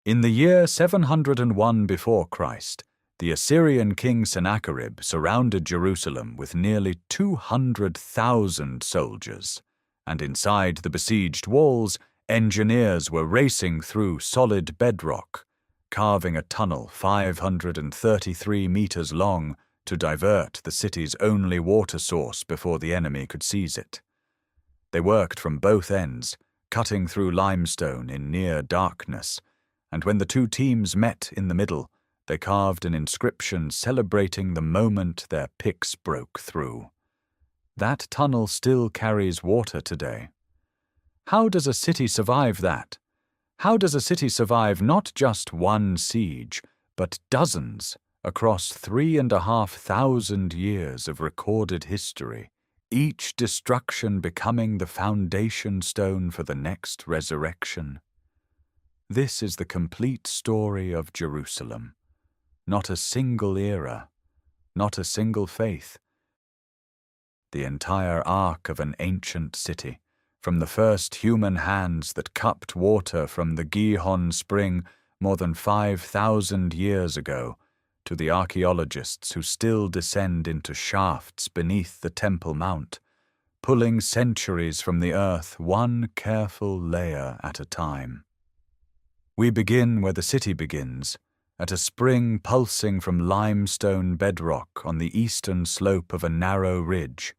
In the year 701 before Christ, the Assyrian king Sennacherib surrounded Jerusalem with nearly 200,000 soldiers, and inside the besieged walls, engineers were racing through solid bedrock, carving a tunnel 533 meters long to divert the city's only water source before the enemy could seize it. They worked from both ends, cutting through limestone in near darkness, and when the two teams met in the middle, they carved an inscription celebrating the moment their picks broke through. That tunnel still carries water today. How does a city survive that? How does a city survive not just one siege, but dozens across 3,500 years of recorded history, each destruction becoming the foundation stone for the next resurrection? This is the complete story of Jerusalem. Not a single era, not a single faith. The entire arc of an ancient city, from the first human hands that cupped water from the Gihon spring more than 5,000 years ago, to the archaeologists who still descend into shafts beneath the Temple Mount, pulling centuries from the earth one careful layer at a time. We begin where the city begins, at a spring pulsing from limestone bedrock on the eastern slope of a narrow ridge,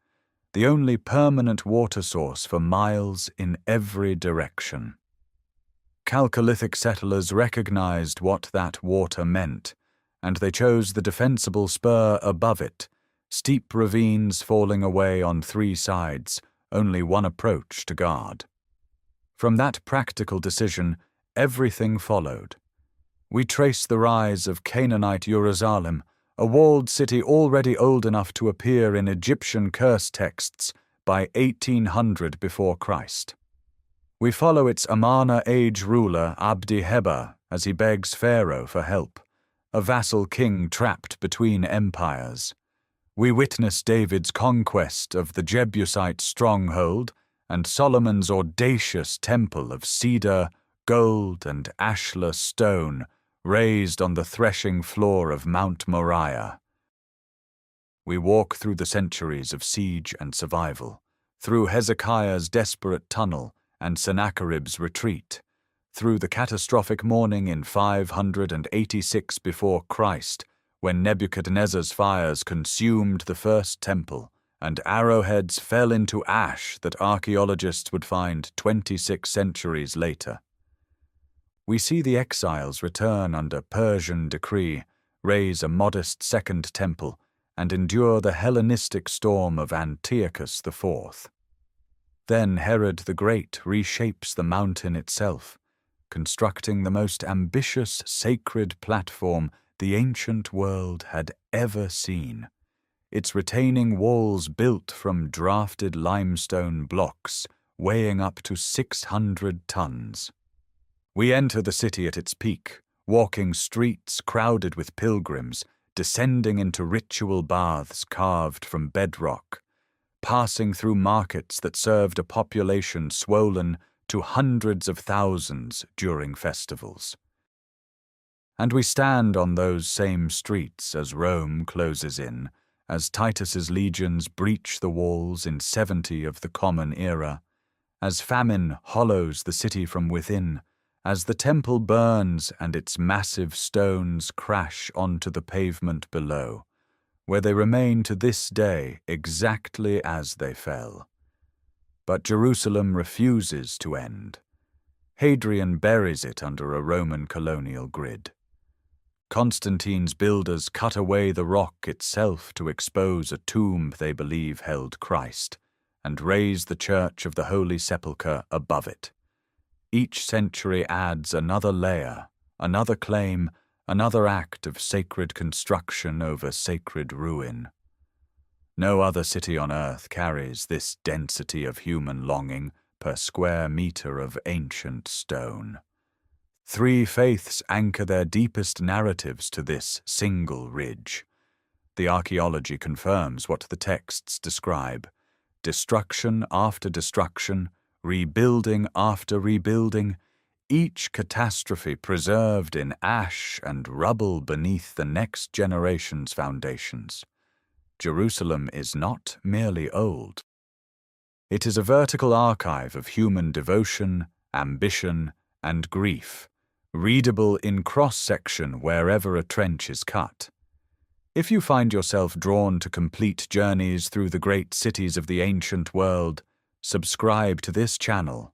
the only permanent water source for miles in every direction. Chalcolithic settlers recognized what that water meant, and they chose the defensible spur above it, steep ravines falling away on three sides, only one approach to guard. From that practical decision, everything followed. We trace the rise of Canaanite Jerusalem, a walled city already old enough to appear in Egyptian curse texts by 1800 before Christ. We follow its Amarna age ruler Abdi-Heba as he begs Pharaoh for help, a vassal king trapped between empires. We witness David's conquest of the Jebusite stronghold and Solomon's audacious temple of cedar, gold, and ashlar stone raised on the threshing floor of Mount Moriah. We walk through the centuries of siege and survival, through Hezekiah's desperate tunnel and Sennacherib's retreat, through the catastrophic morning in 586 before Christ, when Nebuchadnezzar's fires consumed the first temple and arrowheads fell into ash that archaeologists would find 26 centuries later. We see the exiles return under Persian decree, raise a modest second temple, and endure the Hellenistic storm of Antiochus IV. Then Herod the Great reshapes the mountain itself, constructing the most ambitious sacred platform the ancient world had ever seen, its retaining walls built from drafted limestone blocks weighing up to 600 tons. We enter the city at its peak, walking streets crowded with pilgrims, descending into ritual baths carved from bedrock, passing through markets that served a population swollen to hundreds of thousands during festivals. And we stand on those same streets as Rome closes in, as Titus's legions breach the walls in 70 of the Common Era, as famine hollows the city from within, as the temple burns and its massive stones crash onto the pavement below, where they remain to this day exactly as they fell. But Jerusalem refuses to end. Hadrian buries it under a Roman colonial grid. Constantine's builders cut away the rock itself to expose a tomb they believe held Christ, and raise the Church of the Holy Sepulchre above it. Each century adds another layer, another claim, another act of sacred construction over sacred ruin. No other city on earth carries this density of human longing per square meter of ancient stone. 3 faiths anchor their deepest narratives to this single ridge. The archaeology confirms what the texts describe: destruction after destruction, rebuilding after rebuilding, each catastrophe preserved in ash and rubble beneath the next generation's foundations. Jerusalem is not merely old. It is a vertical archive of human devotion, ambition, and grief, readable in cross-section wherever a trench is cut. If you find yourself drawn to complete journeys through the great cities of the ancient world, subscribe to this channel.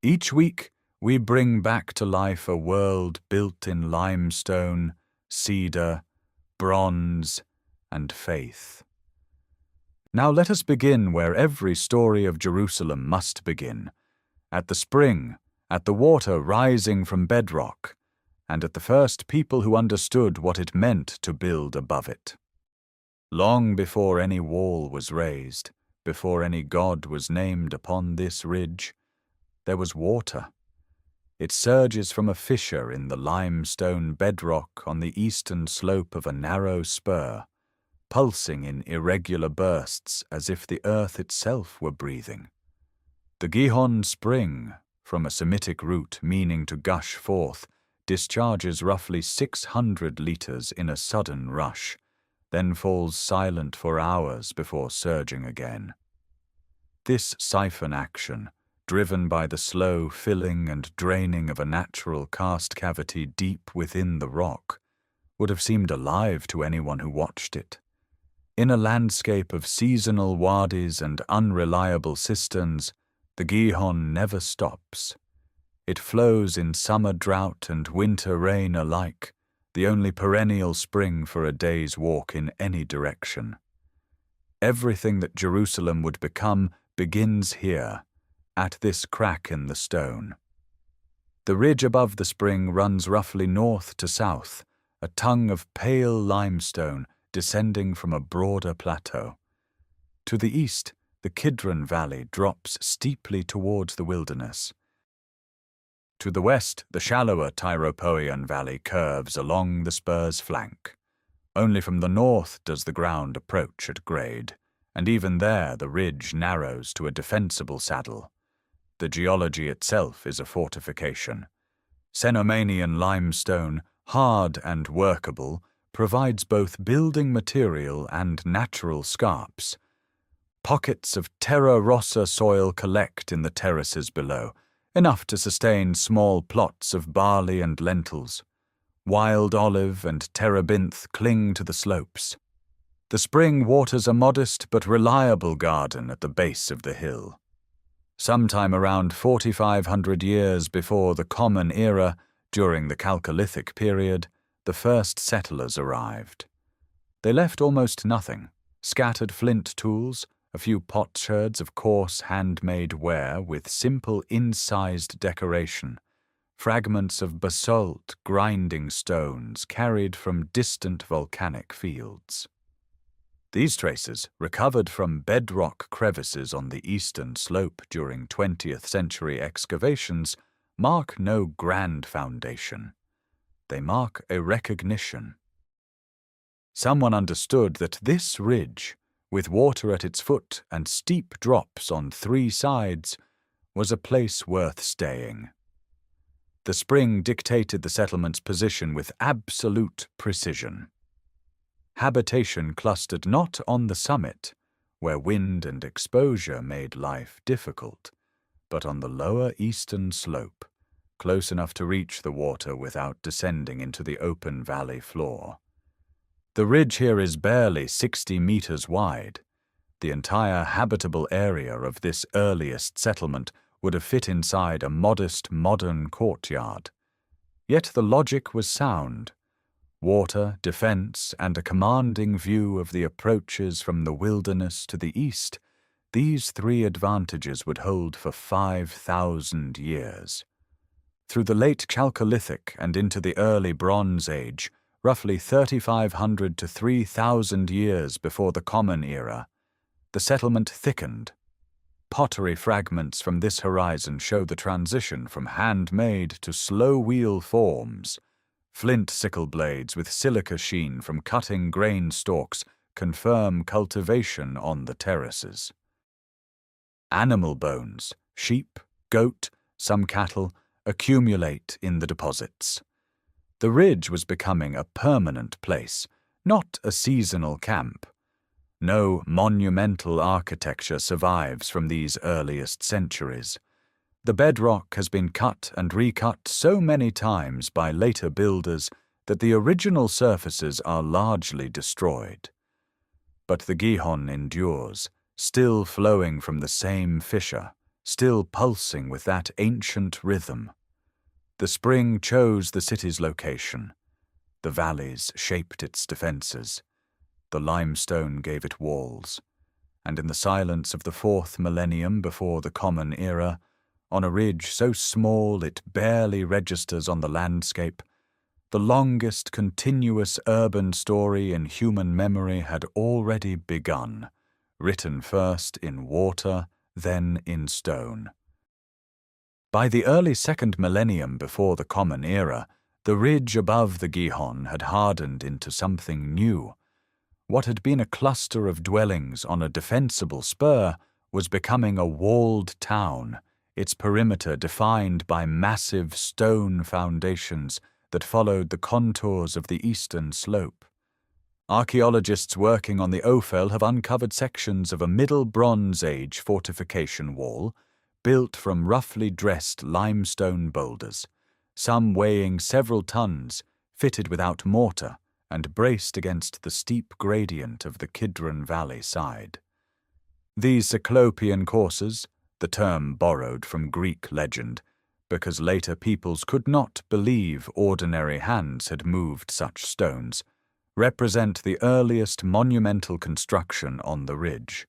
Each week, we bring back to life a world built in limestone, cedar, bronze, and faith. Now let us begin where every story of Jerusalem must begin, at the spring, at the water rising from bedrock, and at the first people who understood what it meant to build above it. Long before any wall was raised, before any god was named upon this ridge, there was water. It surges from a fissure in the limestone bedrock on the eastern slope of a narrow spur, pulsing in irregular bursts as if the earth itself were breathing. The Gihon Spring, from a Semitic root meaning to gush forth, discharges roughly 600 liters in a sudden rush, then falls silent for hours before surging again. This siphon action, driven by the slow filling and draining of a natural karst cavity deep within the rock, would have seemed alive to anyone who watched it. In a landscape of seasonal wadis and unreliable cisterns, the Gihon never stops. It flows in summer drought and winter rain alike, the only perennial spring for a day's walk in any direction. Everything that Jerusalem would become begins here, at this crack in the stone. The ridge above the spring runs roughly north to south, a tongue of pale limestone descending from a broader plateau. To the east, the Kidron Valley drops steeply towards the wilderness. To the west, the shallower Tyropoeon Valley curves along the spur's flank. Only from the north does the ground approach at grade, and even there the ridge narrows to a defensible saddle. The geology itself is a fortification. Cenomanian limestone, hard and workable, provides both building material and natural scarps. Pockets of terra rossa soil collect in the terraces below, enough to sustain small plots of barley and lentils. Wild olive and terebinth cling to the slopes. The spring waters a modest but reliable garden at the base of the hill. Sometime around 4,500 years before the Common Era, during the Chalcolithic period, the first settlers arrived. They left almost nothing: scattered flint tools, a few potsherds of coarse handmade ware with simple incised decoration, fragments of basalt grinding stones carried from distant volcanic fields. These traces, recovered from bedrock crevices on the eastern slope during 20th century excavations, mark no grand foundation. They mark a recognition. Someone understood that this ridge, with water at its foot and steep drops on three sides, was a place worth staying. The spring dictated the settlement's position with absolute precision. Habitation clustered not on the summit, where wind and exposure made life difficult, but on the lower eastern slope, close enough to reach the water without descending into the open valley floor. The ridge here is barely 60 meters wide. The entire habitable area of this earliest settlement would have fit inside a modest modern courtyard. Yet the logic was sound. Water, defense, and a commanding view of the approaches from the wilderness to the east, these three advantages would hold for 5,000 years. Through the late Chalcolithic and into the early Bronze Age, roughly 3,500 to 3,000 years before the Common Era, the settlement thickened. Pottery fragments from this horizon show the transition from handmade to slow-wheel forms. Flint sickle blades with silica sheen from cutting grain stalks confirm cultivation on the terraces. Animal bones, sheep, goat, some cattle, accumulate in the deposits. The ridge was becoming a permanent place, not a seasonal camp. No monumental architecture survives from these earliest centuries. The bedrock has been cut and recut so many times by later builders that the original surfaces are largely destroyed. But the Gihon endures, still flowing from the same fissure, still pulsing with that ancient rhythm. The spring chose the city's location. The valleys shaped its defenses. The limestone gave it walls. And in the silence of the 4th millennium before the Common Era, on a ridge so small it barely registers on the landscape, the longest continuous urban story in human memory had already begun, written first in water, then in stone. By the early 2nd millennium before the Common Era, the ridge above the Gihon had hardened into something new. What had been a cluster of dwellings on a defensible spur was becoming a walled town, its perimeter defined by massive stone foundations that followed the contours of the eastern slope. Archaeologists working on the Ophel have uncovered sections of a Middle Bronze Age fortification wall built from roughly dressed limestone boulders, some weighing several tons, fitted without mortar, and braced against the steep gradient of the Kidron Valley side. These Cyclopean courses, the term borrowed from Greek legend, because later peoples could not believe ordinary hands had moved such stones, represent the earliest monumental construction on the ridge.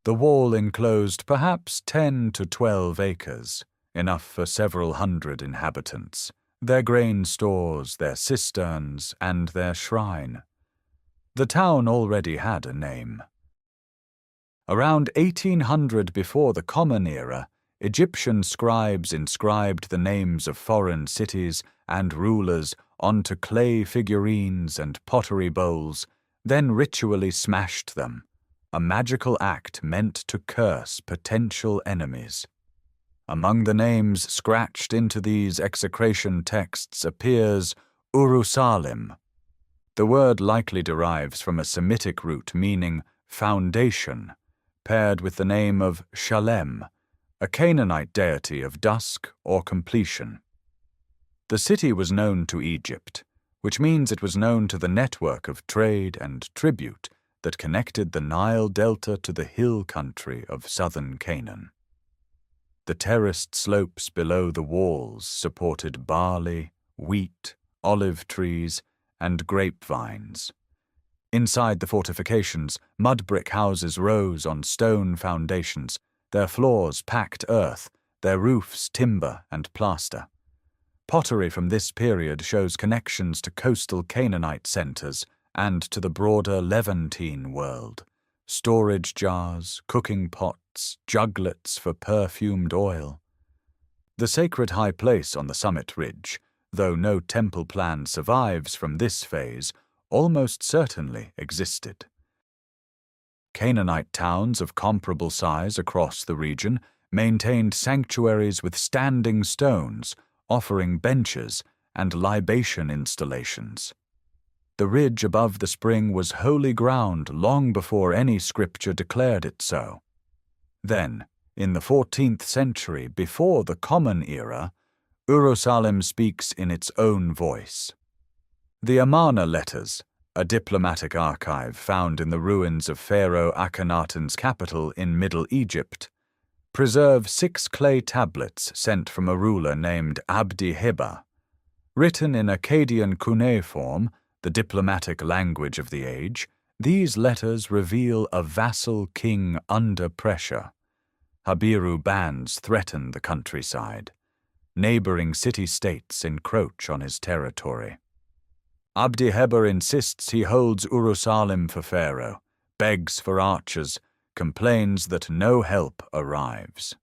The wall enclosed perhaps 10 to 12 acres, enough for several hundred inhabitants, their grain stores, their cisterns, and their shrine. The town already had a name. Around 1800 before the Common Era, Egyptian scribes inscribed the names of foreign cities and rulers onto clay figurines and pottery bowls, then ritually smashed them, a magical act meant to curse potential enemies. Among the names scratched into these execration texts appears Urusalim. The word likely derives from a Semitic root meaning foundation, paired with the name of Shalem, a Canaanite deity of dusk or completion. The city was known to Egypt, which means it was known to the network of trade and tribute that connected the Nile Delta to the hill country of southern Canaan. The terraced slopes below the walls supported barley, wheat, olive trees, and grapevines. Inside the fortifications, mud brick houses rose on stone foundations, their floors packed earth, their roofs timber and plaster. Pottery from this period shows connections to coastal Canaanite centers and to the broader Levantine world. Storage jars, cooking pots, juglets for perfumed oil. The sacred high place on the summit ridge, though no temple plan survives from this phase, almost certainly existed. Canaanite towns of comparable size across the region maintained sanctuaries with standing stones, offering benches and libation installations. The ridge above the spring was holy ground long before any scripture declared it so. Then, in the 14th century before the Common Era, Urusalim speaks in its own voice. The Amarna letters, a diplomatic archive found in the ruins of Pharaoh Akhenaten's capital in Middle Egypt, preserve 6 clay tablets sent from a ruler named Abdi Heba. Written in Akkadian cuneiform, the diplomatic language of the age, these letters reveal a vassal king under pressure. Habiru bands threaten the countryside. Neighboring city-states encroach on his territory. Abdi Heber insists he holds Urusalim for Pharaoh, begs for archers, complains that no help arrives.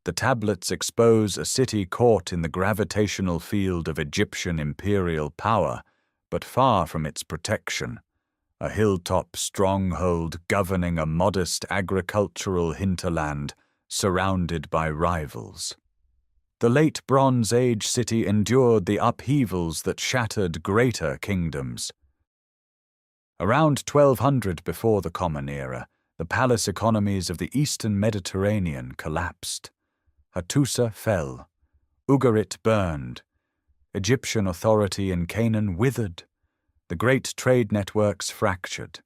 The tablets expose a city caught in the gravitational field of Egyptian imperial power, but far from its protection, a hilltop stronghold governing a modest agricultural hinterland surrounded by rivals. The late Bronze Age city endured the upheavals that shattered greater kingdoms. Around 1200 before the Common Era, the palace economies of the eastern Mediterranean collapsed. Hattusa fell. Ugarit burned. Egyptian authority in Canaan withered. The great trade networks fractured.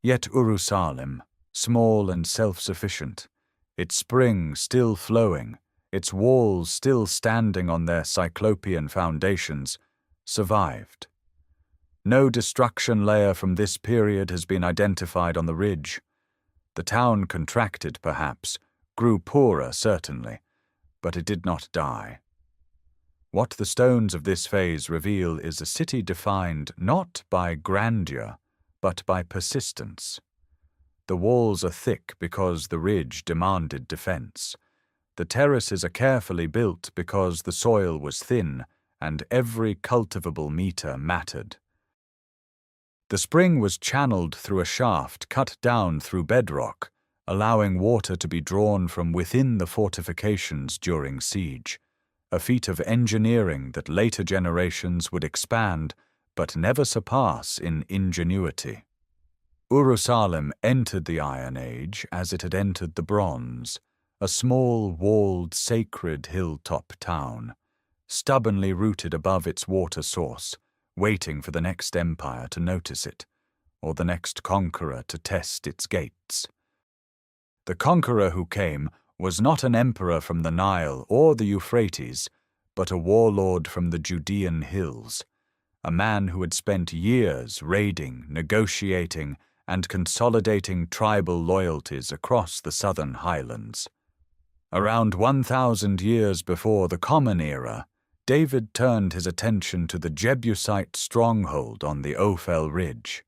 Yet Jerusalem, small and self-sufficient, its spring still flowing, its walls still standing on their cyclopean foundations, survived. No destruction layer from this period has been identified on the ridge. The town contracted, perhaps, grew poorer, certainly, but it did not die. What the stones of this phase reveal is a city defined not by grandeur, but by persistence. The walls are thick because the ridge demanded defense. The terraces are carefully built because the soil was thin and every cultivable meter mattered. The spring was channeled through a shaft cut down through bedrock, allowing water to be drawn from within the fortifications during siege, a feat of engineering that later generations would expand but never surpass in ingenuity. Jerusalem entered the Iron Age as it had entered the Bronze, a small, walled, sacred hilltop town, stubbornly rooted above its water source, waiting for the next empire to notice it, or the next conqueror to test its gates. The conqueror who came was not an emperor from the Nile or the Euphrates, but a warlord from the Judean hills, a man who had spent years raiding, negotiating, and consolidating tribal loyalties across the southern highlands. Around 1,000 years before the Common Era, David turned his attention to the Jebusite stronghold on the Ophel Ridge.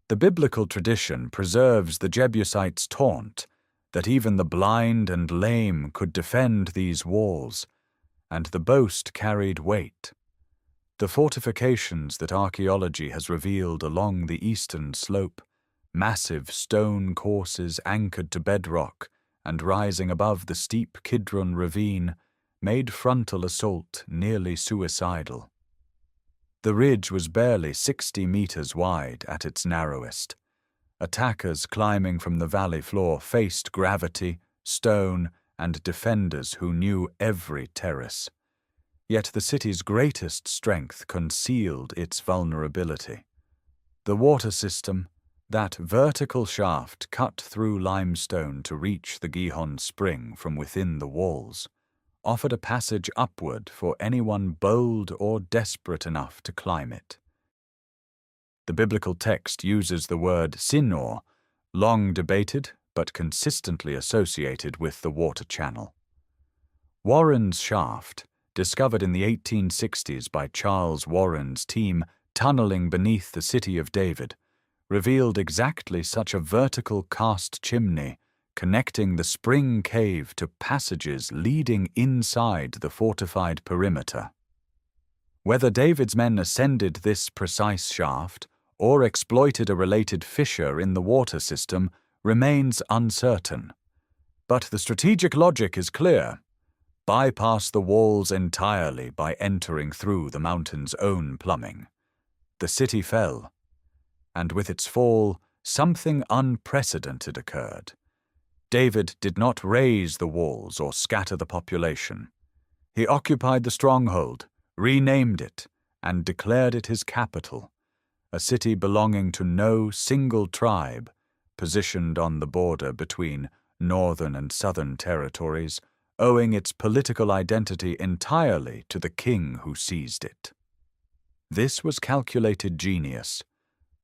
The biblical tradition preserves the Jebusites' taunt that even the blind and lame could defend these walls, and the boast carried weight. The fortifications that archaeology has revealed along the eastern slope, massive stone courses anchored to bedrock and rising above the steep Kidron ravine, made frontal assault nearly suicidal. The ridge was barely 60 meters wide at its narrowest. Attackers climbing from the valley floor faced gravity, stone, and defenders who knew every terrace. Yet the city's greatest strength concealed its vulnerability. The water system, that vertical shaft cut through limestone to reach the Gihon spring from within the walls, offered a passage upward for anyone bold or desperate enough to climb it. The biblical text uses the word Sinor, long debated but consistently associated with the water channel. Warren's shaft, discovered in the 1860s by Charles Warren's team tunneling beneath the city of David, revealed exactly such a vertical cast chimney connecting the spring cave to passages leading inside the fortified perimeter. Whether David's men ascended this precise shaft or exploited a related fissure in the water system remains uncertain. But the strategic logic is clear. Bypass the walls entirely by entering through the mountain's own plumbing. The city fell, and with its fall, something unprecedented occurred. David did not raise the walls or scatter the population. He occupied the stronghold, renamed it, and declared it his capital, a city belonging to no single tribe, positioned on the border between northern and southern territories, owing its political identity entirely to the king who seized it. This was calculated genius.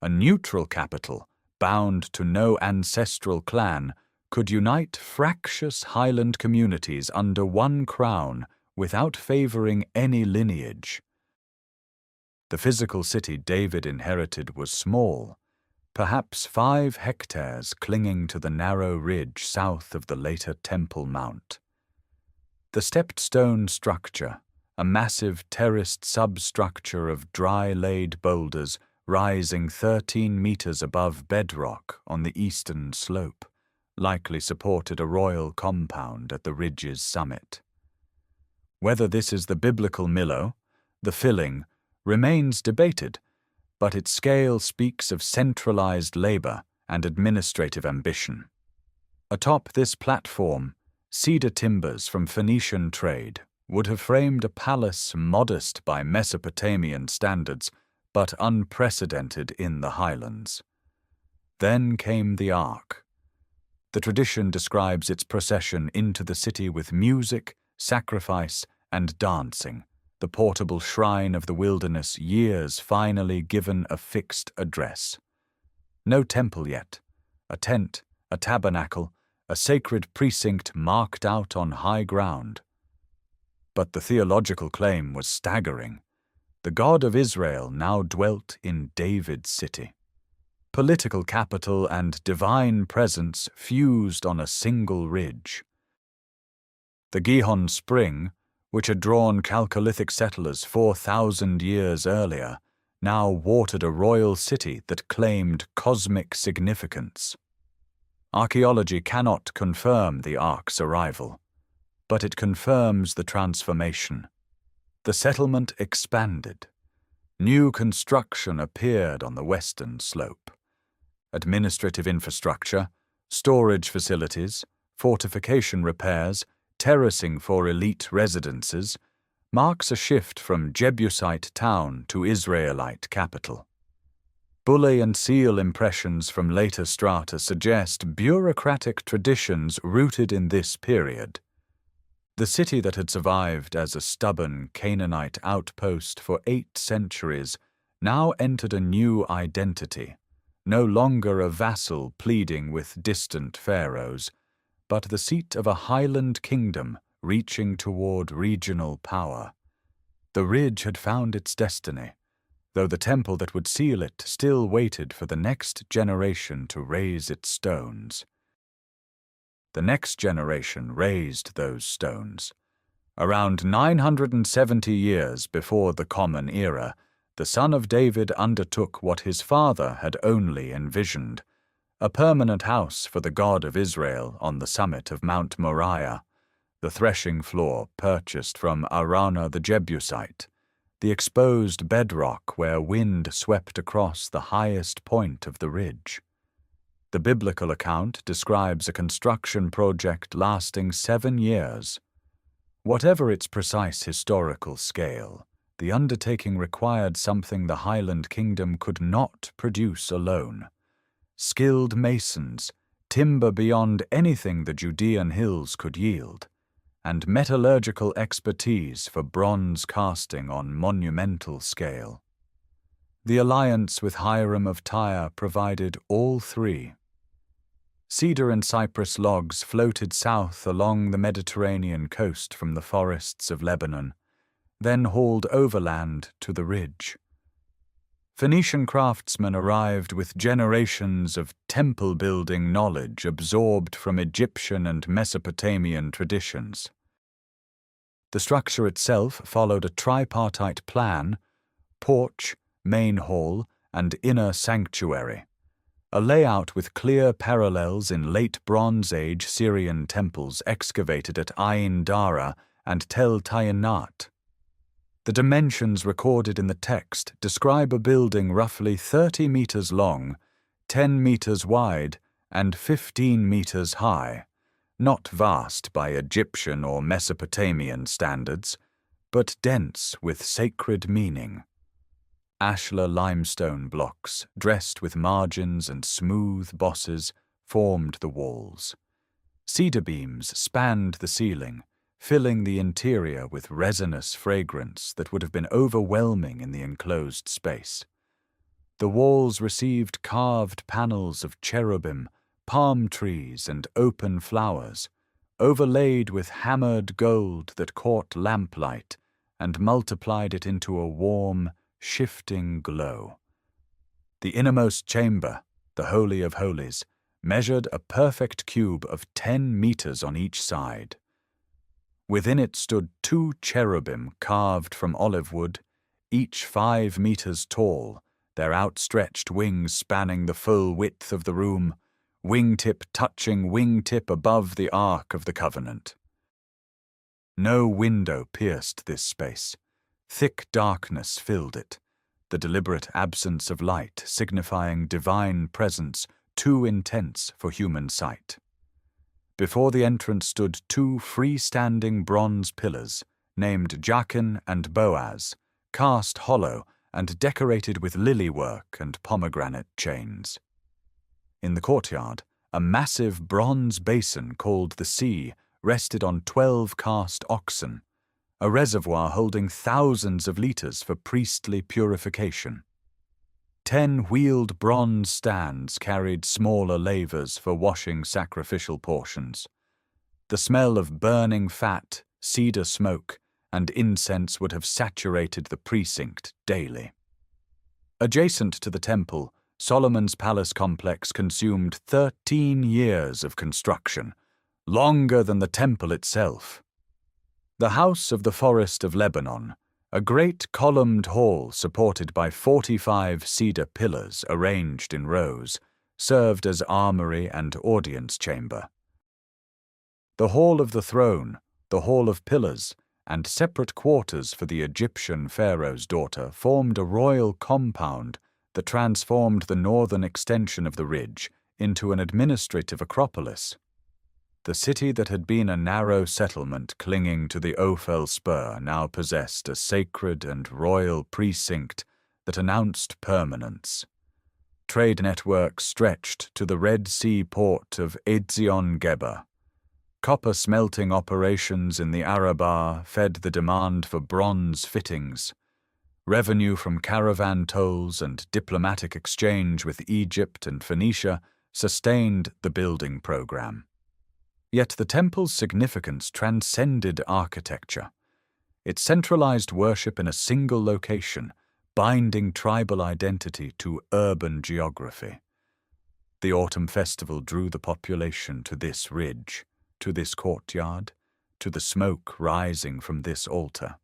A neutral capital, bound to no ancestral clan, could unite fractious highland communities under one crown without favoring any lineage. The physical city David inherited was small, perhaps 5 hectares clinging to the narrow ridge south of the later Temple Mount. The stepped stone structure, a massive terraced substructure of dry-laid boulders rising 13 meters above bedrock on the eastern slope, likely supported a royal compound at the ridge's summit. Whether this is the biblical Milo, the filling, remains debated, but its scale speaks of centralized labor and administrative ambition. Atop this platform, cedar timbers from Phoenician trade would have framed a palace modest by Mesopotamian standards, but unprecedented in the highlands. Then came the Ark. The tradition describes its procession into the city with music, sacrifice, and dancing, the portable shrine of the wilderness years finally given a fixed address. No temple yet, a tent, a tabernacle, a sacred precinct marked out on high ground. But the theological claim was staggering. The God of Israel now dwelt in David's city. Political capital and divine presence fused on a single ridge. The Gihon Spring, which had drawn Chalcolithic settlers 4,000 years earlier, now watered a royal city that claimed cosmic significance. Archaeology cannot confirm the Ark's arrival, but it confirms the transformation. The settlement expanded. New construction appeared on the western slope. Administrative infrastructure, storage facilities, fortification repairs, terracing for elite residences, marks a shift from Jebusite town to Israelite capital. Bulle and seal impressions from later strata suggest bureaucratic traditions rooted in this period. The city that had survived as a stubborn Canaanite outpost for 8 centuries now entered a new identity, no longer a vassal pleading with distant pharaohs, but the seat of a highland kingdom reaching toward regional power. The ridge had found its destiny, though the temple that would seal it still waited for the next generation to raise its stones. The next generation raised those stones. Around 970 years before the Common Era, the son of David undertook what his father had only envisioned, a permanent house for the God of Israel on the summit of Mount Moriah, the threshing floor purchased from Araunah the Jebusite, the exposed bedrock where wind swept across the highest point of the ridge. The biblical account describes a construction project lasting 7 years. Whatever its precise historical scale, the undertaking required something the Highland Kingdom could not produce alone. Skilled masons, timber beyond anything the Judean hills could yield, and metallurgical expertise for bronze casting on monumental scale. The alliance with Hiram of Tyre provided all three. Cedar and cypress logs floated south along the Mediterranean coast from the forests of Lebanon, then hauled overland to the ridge. Phoenician craftsmen arrived with generations of temple-building knowledge absorbed from Egyptian and Mesopotamian traditions. The structure itself followed a tripartite plan: porch, main hall, and inner sanctuary, a layout with clear parallels in late Bronze Age Syrian temples excavated at Ain Dara and Tel Tayanat. The dimensions recorded in the text describe a building roughly 30 meters long, 10 meters wide, and 15 meters high, not vast by Egyptian or Mesopotamian standards, but dense with sacred meaning. Ashlar limestone blocks, dressed with margins and smooth bosses, formed the walls. Cedar beams spanned the ceiling, filling the interior with resinous fragrance that would have been overwhelming in the enclosed space. The walls received carved panels of cherubim, palm trees, and open flowers, overlaid with hammered gold that caught lamplight and multiplied it into a warm, shifting glow. The innermost chamber, the Holy of Holies, measured a perfect cube of 10 meters on each side. Within it stood 2 cherubim carved from olive wood, each 5 meters tall, their outstretched wings spanning the full width of the room, wingtip touching wingtip above the Ark of the Covenant. No window pierced this space. Thick darkness filled it, the deliberate absence of light signifying divine presence too intense for human sight. Before the entrance stood two freestanding bronze pillars, named Jachin and Boaz, cast hollow and decorated with lily work and pomegranate chains. In the courtyard, a massive bronze basin called the Sea rested on 12 cast oxen, a reservoir holding thousands of liters for priestly purification. 10 wheeled bronze stands carried smaller lavers for washing sacrificial portions. The smell of burning fat, cedar smoke, and incense would have saturated the precinct daily. Adjacent to the temple, Solomon's palace complex consumed 13 years of construction, longer than the temple itself. The House of the Forest of Lebanon, a great columned hall supported by 45 cedar pillars arranged in rows, served as armory and audience chamber. The Hall of the Throne, the Hall of Pillars, and separate quarters for the Egyptian pharaoh's daughter formed a royal compound that transformed the northern extension of the ridge into an administrative acropolis. The city that had been a narrow settlement clinging to the Ophel spur now possessed a sacred and royal precinct that announced permanence. Trade networks stretched to the Red Sea port of Ezion-Geber. Copper smelting operations in the Arabah fed the demand for bronze fittings. Revenue from caravan tolls and diplomatic exchange with Egypt and Phoenicia sustained the building program. Yet the temple's significance transcended architecture. It centralized worship in a single location, binding tribal identity to urban geography. The autumn festival drew the population to this ridge, to this courtyard, to the smoke rising from this altar.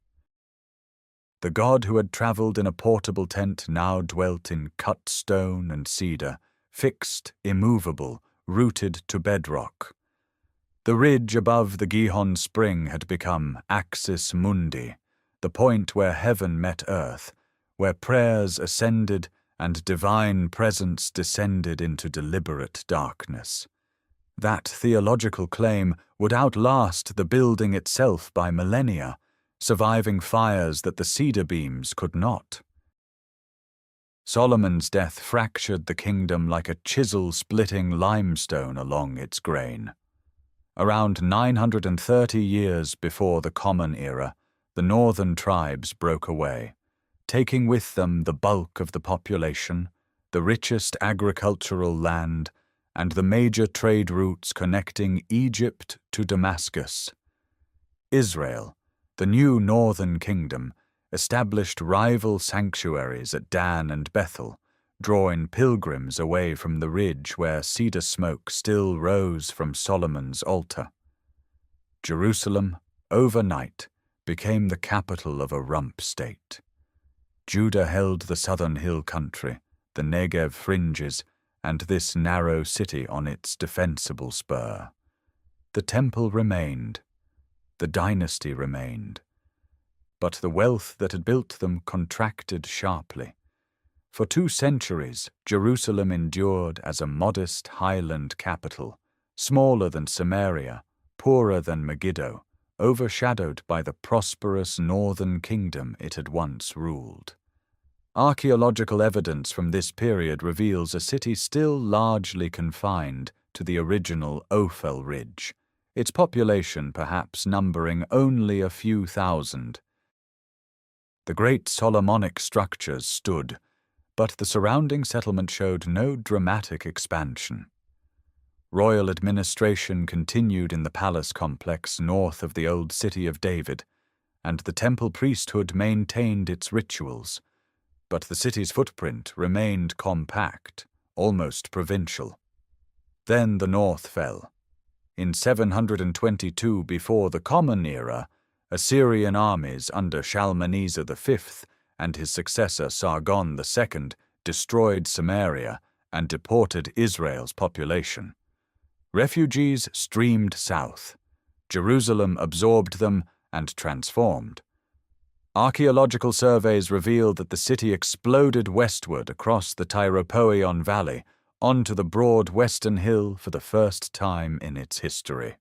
The god who had traveled in a portable tent now dwelt in cut stone and cedar, fixed, immovable, rooted to bedrock. The ridge above the Gihon spring had become Axis Mundi, the point where heaven met earth, where prayers ascended and divine presence descended into deliberate darkness. That theological claim would outlast the building itself by millennia, surviving fires that the cedar beams could not. Solomon's death fractured the kingdom like a chisel splitting limestone along its grain. Around 930 years before the Common Era, the northern tribes broke away, taking with them the bulk of the population, the richest agricultural land, and the major trade routes connecting Egypt to Damascus. Israel, the new northern kingdom, established rival sanctuaries at Dan and Bethel, drawing pilgrims away from the ridge where cedar smoke still rose from Solomon's altar. Jerusalem, overnight, became the capital of a rump state. Judah held the southern hill country, the Negev fringes, and this narrow city on its defensible spur. The temple remained. The dynasty remained. But the wealth that had built them contracted sharply. For 2 centuries, Jerusalem endured as a modest highland capital, smaller than Samaria, poorer than Megiddo, overshadowed by the prosperous northern kingdom it had once ruled. Archaeological evidence from this period reveals a city still largely confined to the original Ophel Ridge, its population perhaps numbering only a few thousand. The great Solomonic structures stood, but the surrounding settlement showed no dramatic expansion. Royal administration continued in the palace complex north of the old city of David, and the temple priesthood maintained its rituals, but the city's footprint remained compact, almost provincial. Then the north fell. In 722 before the Common Era, Assyrian armies under Shalmaneser V and his successor Sargon II destroyed Samaria and deported Israel's population. Refugees streamed south. Jerusalem absorbed them, and transformed. Archaeological surveys revealed that the city exploded westward across the Tyropoeon Valley onto the broad western hill for the first time in its history.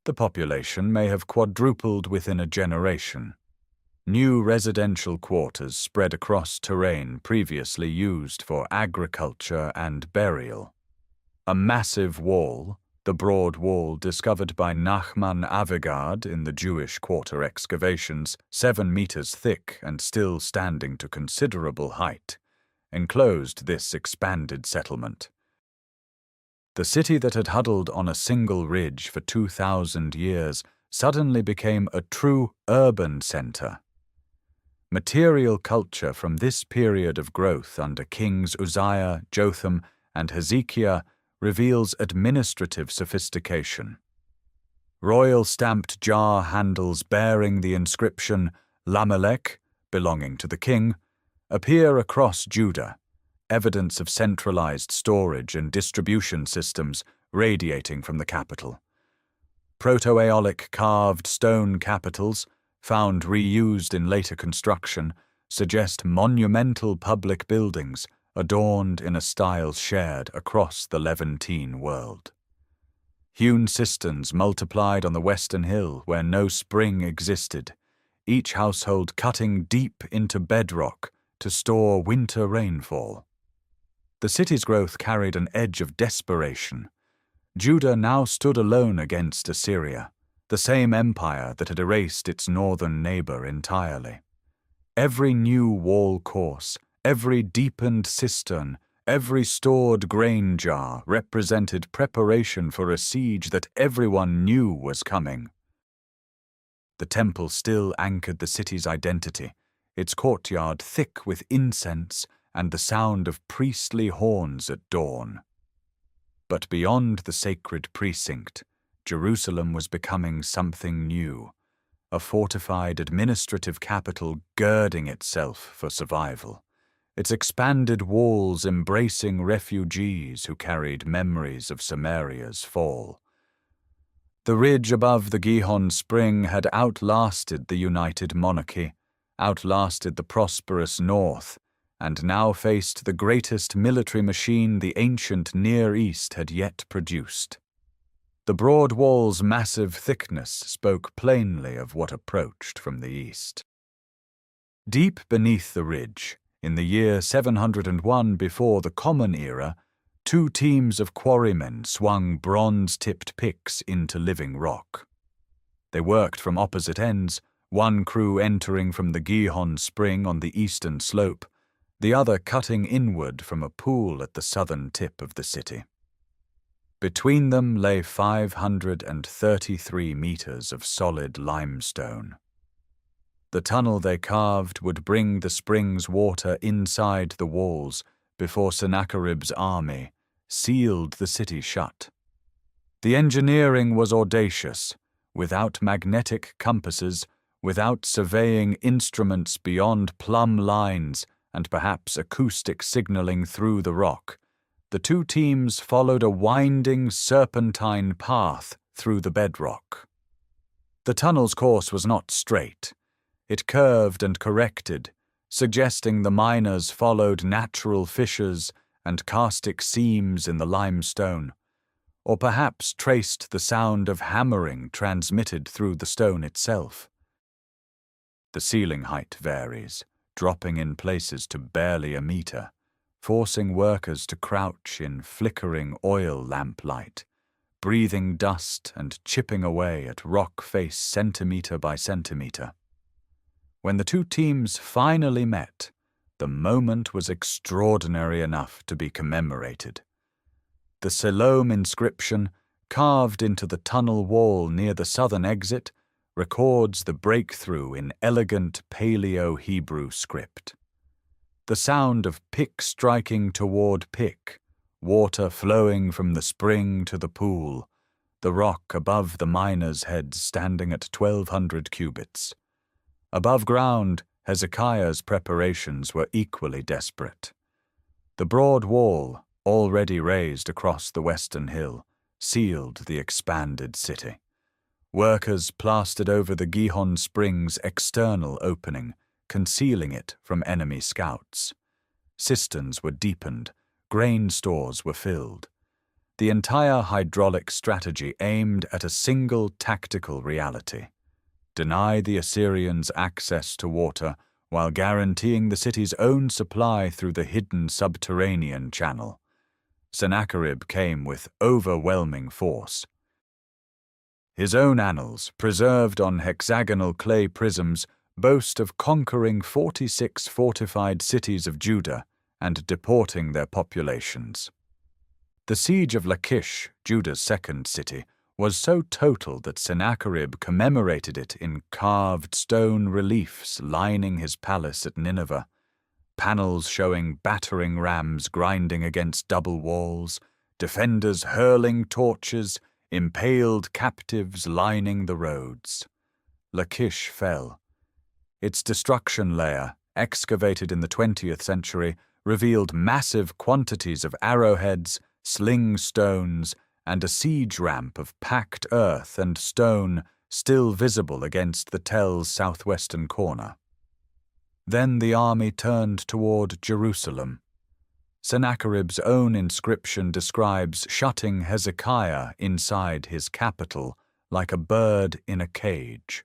The population may have quadrupled within a generation. New residential quarters spread across terrain previously used for agriculture and burial. A massive wall, the broad wall discovered by Nachman Avigad in the Jewish Quarter excavations, 7 meters thick and still standing to considerable height, enclosed this expanded settlement. The city that had huddled on a single ridge for 2,000 years suddenly became a true urban center. Material culture from this period of growth under kings Uzziah, Jotham, and Hezekiah reveals administrative sophistication. Royal stamped jar handles bearing the inscription Lamelech, belonging to the king, appear across Judah, evidence of centralized storage and distribution systems radiating from the capital. Proto-Aeolic carved stone capitals, found reused in later construction, suggest monumental public buildings adorned in a style shared across the Levantine world. Hewn cisterns multiplied on the western hill where no spring existed, each household cutting deep into bedrock to store winter rainfall. The city's growth carried an edge of desperation. Judah now stood alone against Assyria, the same empire that had erased its northern neighbor entirely. Every new wall course, every deepened cistern, every stored grain jar represented preparation for a siege that everyone knew was coming. The temple still anchored the city's identity, its courtyard thick with incense and the sound of priestly horns at dawn. But beyond the sacred precinct, Jerusalem was becoming something new, a fortified administrative capital girding itself for survival, its expanded walls embracing refugees who carried memories of Samaria's fall. The ridge above the Gihon Spring had outlasted the united monarchy, outlasted the prosperous north, and now faced the greatest military machine the ancient Near East had yet produced. The broad wall's massive thickness spoke plainly of what approached from the east. Deep beneath the ridge, in the year 701 before the Common Era, 2 teams of quarrymen swung bronze-tipped picks into living rock. They worked from opposite ends, one crew entering from the Gihon Spring on the eastern slope, the other cutting inward from a pool at the southern tip of the city. Between them lay 533 meters of solid limestone. The tunnel they carved would bring the spring's water inside the walls before Sennacherib's army sealed the city shut. The engineering was audacious, without magnetic compasses, without surveying instruments beyond plumb lines and perhaps acoustic signaling through the rock. The 2 teams followed a winding serpentine path through the bedrock. The tunnel's course was not straight. It curved and corrected, suggesting the miners followed natural fissures and caustic seams in the limestone, or perhaps traced the sound of hammering transmitted through the stone itself. The ceiling height varies, dropping in places to barely a meter, forcing workers to crouch in flickering oil lamplight, breathing dust and chipping away at rock face centimeter by centimeter. When the 2 teams finally met, the moment was extraordinary enough to be commemorated. The Selom inscription, carved into the tunnel wall near the southern exit, records the breakthrough in elegant Paleo-Hebrew script. The sound of pick striking toward pick, water flowing from the spring to the pool, the rock above the miners' heads standing at 1,200 cubits. Above ground, Hezekiah's preparations were equally desperate. The broad wall, already raised across the western hill, sealed the expanded city. Workers plastered over the Gihon Springs' external opening, concealing it from enemy scouts. Cisterns were deepened, grain stores were filled. The entire hydraulic strategy aimed at a single tactical reality: deny the Assyrians access to water while guaranteeing the city's own supply through the hidden subterranean channel. Sennacherib came with overwhelming force. His own annals, preserved on hexagonal clay prisms, boast of conquering 46 fortified cities of Judah and deporting their populations. The siege of Lachish, Judah's second city, was so total that Sennacherib commemorated it in carved stone reliefs lining his palace at Nineveh, panels showing battering rams grinding against double walls, defenders hurling torches, impaled captives lining the roads. Lachish fell. Its destruction layer, excavated in the 20th century, revealed massive quantities of arrowheads, sling stones, and a siege ramp of packed earth and stone still visible against the Tell's southwestern corner. Then the army turned toward Jerusalem. Sennacherib's own inscription describes shutting Hezekiah inside his capital like a bird in a cage.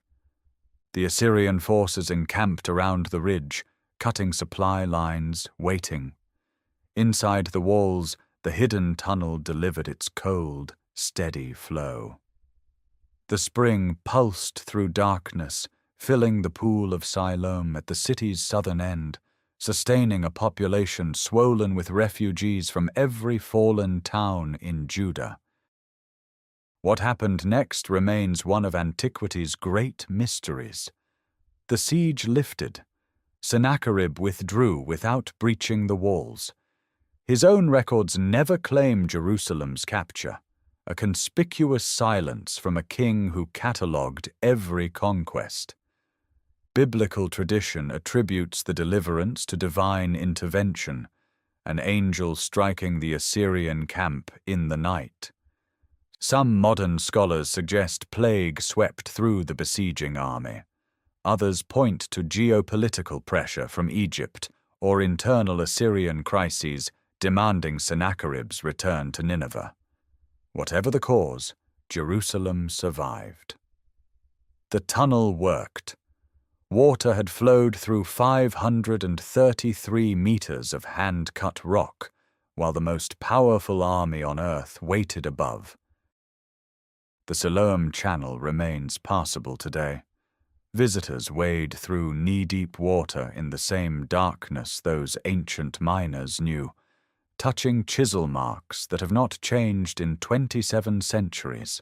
The Assyrian forces encamped around the ridge, cutting supply lines, waiting. Inside the walls, the hidden tunnel delivered its cold, steady flow. The spring pulsed through darkness, filling the pool of Siloam at the city's southern end, sustaining a population swollen with refugees from every fallen town in Judah. What happened next remains one of antiquity's great mysteries. The siege lifted. Sennacherib withdrew without breaching the walls. His own records never claim Jerusalem's capture, a conspicuous silence from a king who catalogued every conquest. Biblical tradition attributes the deliverance to divine intervention, an angel striking the Assyrian camp in the night. Some modern scholars suggest plague swept through the besieging army. Others point to geopolitical pressure from Egypt or internal Assyrian crises demanding Sennacherib's return to Nineveh. Whatever the cause, Jerusalem survived. The tunnel worked. Water had flowed through 533 meters of hand-cut rock, while the most powerful army on earth waited above. The Siloam Channel remains passable today. Visitors wade through knee-deep water in the same darkness those ancient miners knew, touching chisel marks that have not changed in 27 centuries.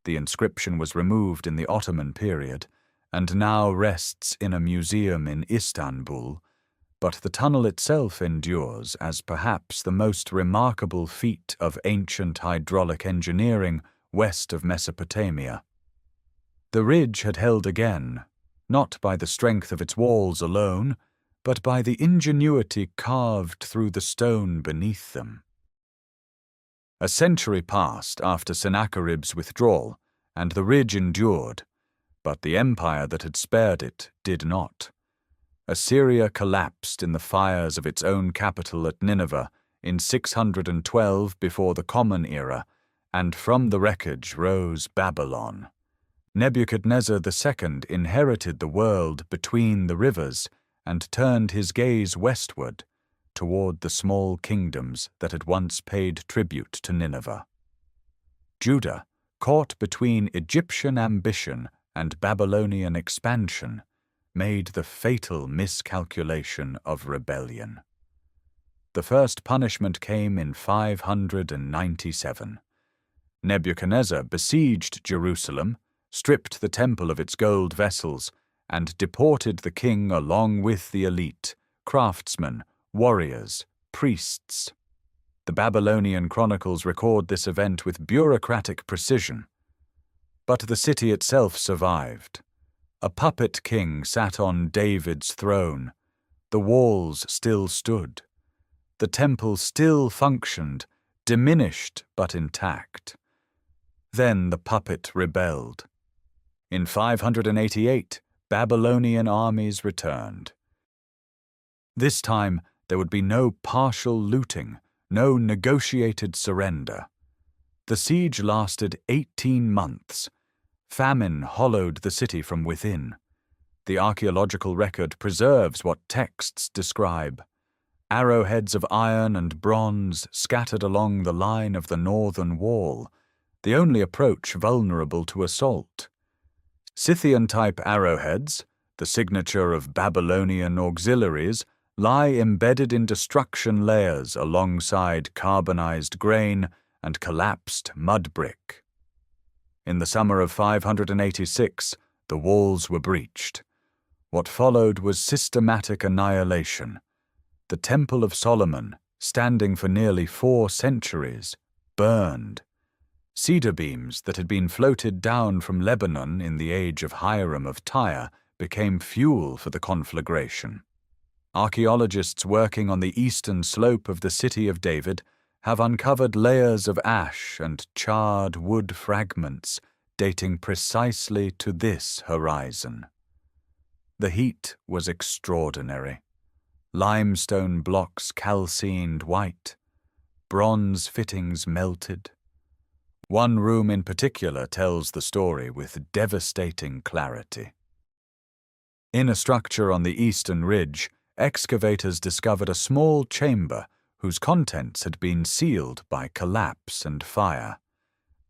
The inscription was removed in the Ottoman period, and now rests in a museum in Istanbul, but the tunnel itself endures as perhaps the most remarkable feat of ancient hydraulic engineering west of Mesopotamia. The ridge had held again, not by the strength of its walls alone, but by the ingenuity carved through the stone beneath them. A century passed after Sennacherib's withdrawal, and the ridge endured, but the empire that had spared it did not. Assyria collapsed in the fires of its own capital at Nineveh in 612 before the Common Era, and from the wreckage rose Babylon. Nebuchadnezzar II inherited the world between the rivers and turned his gaze westward, toward the small kingdoms that had once paid tribute to Nineveh. Judah, caught between Egyptian ambition and Babylonian expansion, made the fatal miscalculation of rebellion. The first punishment came in 597. Nebuchadnezzar besieged Jerusalem, stripped the temple of its gold vessels, and deported the king along with the elite, craftsmen, warriors, priests. The Babylonian chronicles record this event with bureaucratic precision. But the city itself survived. A puppet king sat on David's throne. The walls still stood. The temple still functioned, diminished but intact. Then the puppet rebelled. In 588, Babylonian armies returned. This time, there would be no partial looting, no negotiated surrender. The siege lasted 18 months. Famine hollowed the city from within. The archaeological record preserves what texts describe. Arrowheads of iron and bronze scattered along the line of the northern wall, the only approach vulnerable to assault. Scythian-type arrowheads, the signature of Babylonian auxiliaries, lie embedded in destruction layers alongside carbonized grain and collapsed mud brick. In the summer of 586, the walls were breached. What followed was systematic annihilation. The Temple of Solomon, standing for nearly 4 centuries, burned. Cedar beams that had been floated down from Lebanon in the age of Hiram of Tyre became fuel for the conflagration. Archaeologists working on the eastern slope of the City of David have uncovered layers of ash and charred wood fragments dating precisely to this horizon. The heat was extraordinary. Limestone blocks calcined white, bronze fittings melted. One room in particular tells the story with devastating clarity. In a structure on the eastern ridge, excavators discovered a small chamber whose contents had been sealed by collapse and fire.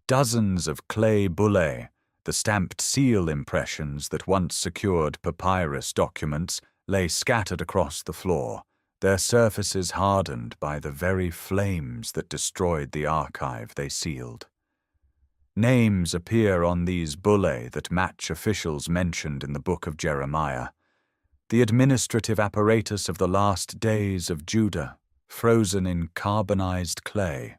Dozens of clay bullae, the stamped seal impressions that once secured papyrus documents, lay scattered across the floor, their surfaces hardened by the very flames that destroyed the archive they sealed. Names appear on these bullae that match officials mentioned in the book of Jeremiah. The administrative apparatus of the last days of Judah, frozen in carbonized clay.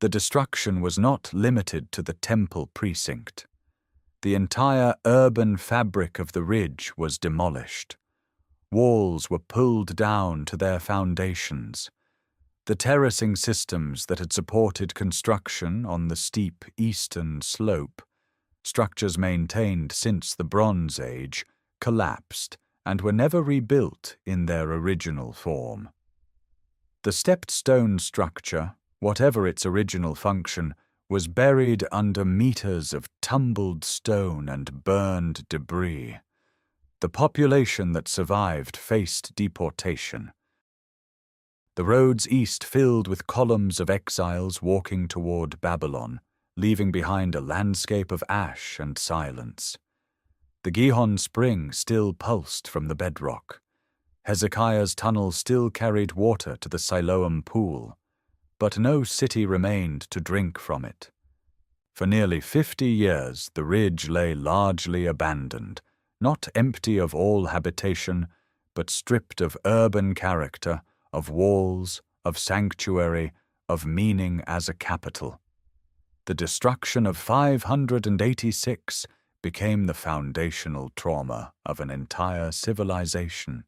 The destruction was not limited to the temple precinct. The entire urban fabric of the ridge was demolished. Walls were pulled down to their foundations. The terracing systems that had supported construction on the steep eastern slope, structures maintained since the Bronze Age, collapsed and were never rebuilt in their original form. The stepped stone structure, whatever its original function, was buried under meters of tumbled stone and burned debris. The population that survived faced deportation. The roads east filled with columns of exiles walking toward Babylon, leaving behind a landscape of ash and silence. The Gihon spring still pulsed from the bedrock. Hezekiah's tunnel still carried water to the Siloam pool, but no city remained to drink from it. For nearly 50 years the ridge lay largely abandoned, not empty of all habitation, but stripped of urban character, of walls, of sanctuary, of meaning as a capital. The destruction of 586 became the foundational trauma of an entire civilization.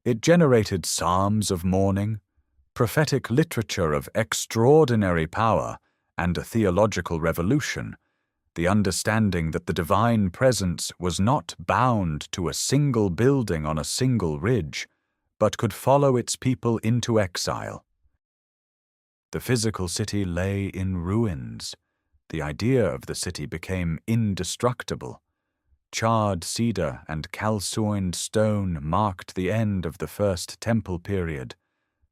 It generated psalms of mourning, prophetic literature of extraordinary power, and a theological revolution, the understanding that the divine presence was not bound to a single building on a single ridge, but could follow its people into exile. The physical city lay in ruins. The idea of the city became indestructible. Charred cedar and calcined stone marked the end of the First Temple period,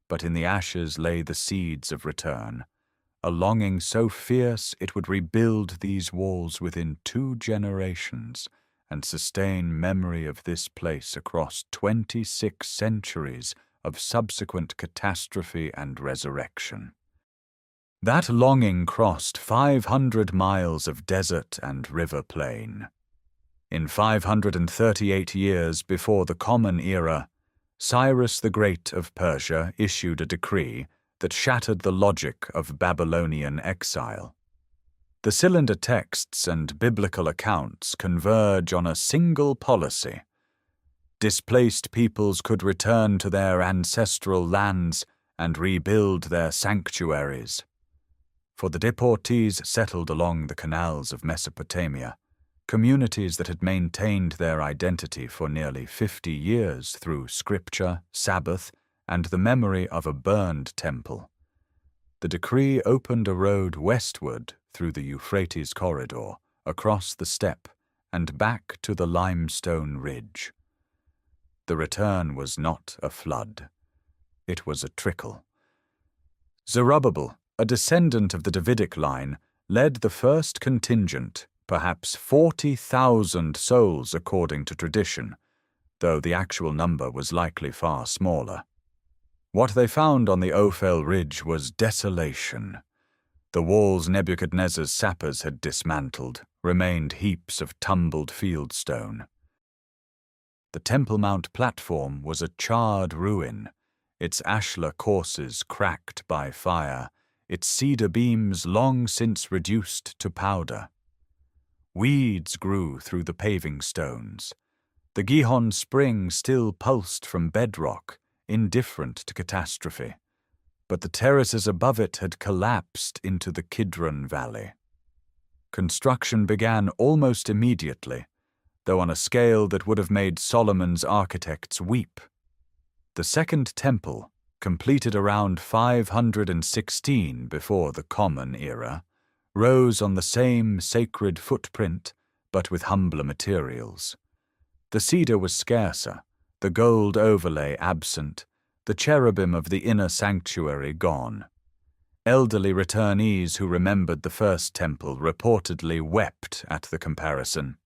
but in the ashes lay the seeds of return, a longing so fierce it would rebuild these walls within 2 generations and sustain memory of this place across 26 centuries of subsequent catastrophe and resurrection. That longing crossed 500 miles of desert and river plain. In 538 years before the Common Era, Cyrus the Great of Persia issued a decree that shattered the logic of Babylonian exile. The cylinder texts and biblical accounts converge on a single policy. Displaced peoples could return to their ancestral lands and rebuild their sanctuaries. For the deportees settled along the canals of Mesopotamia, communities that had maintained their identity for nearly 50 years through scripture, Sabbath, and the memory of a burned temple. The decree opened a road westward through the Euphrates corridor, across the steppe, and back to the limestone ridge. The return was not a flood. It was a trickle. Zerubbabel, a descendant of the Davidic line, led the first contingent, perhaps 40,000 souls according to tradition, though the actual number was likely far smaller. What they found on the Ophel Ridge was desolation. The walls Nebuchadnezzar's sappers had dismantled remained heaps of tumbled fieldstone. The Temple Mount platform was a charred ruin, its ashlar courses cracked by fire, its cedar beams long since reduced to powder. Weeds grew through the paving stones. The Gihon spring still pulsed from bedrock, indifferent to catastrophe, but the terraces above it had collapsed into the Kidron Valley. Construction began almost immediately, though on a scale that would have made Solomon's architects weep. The Second Temple, completed around 516 before the Common Era, rose on the same sacred footprint, but with humbler materials. The cedar was scarcer, the gold overlay absent, the cherubim of the inner sanctuary gone. Elderly returnees who remembered the First Temple reportedly wept at the comparison.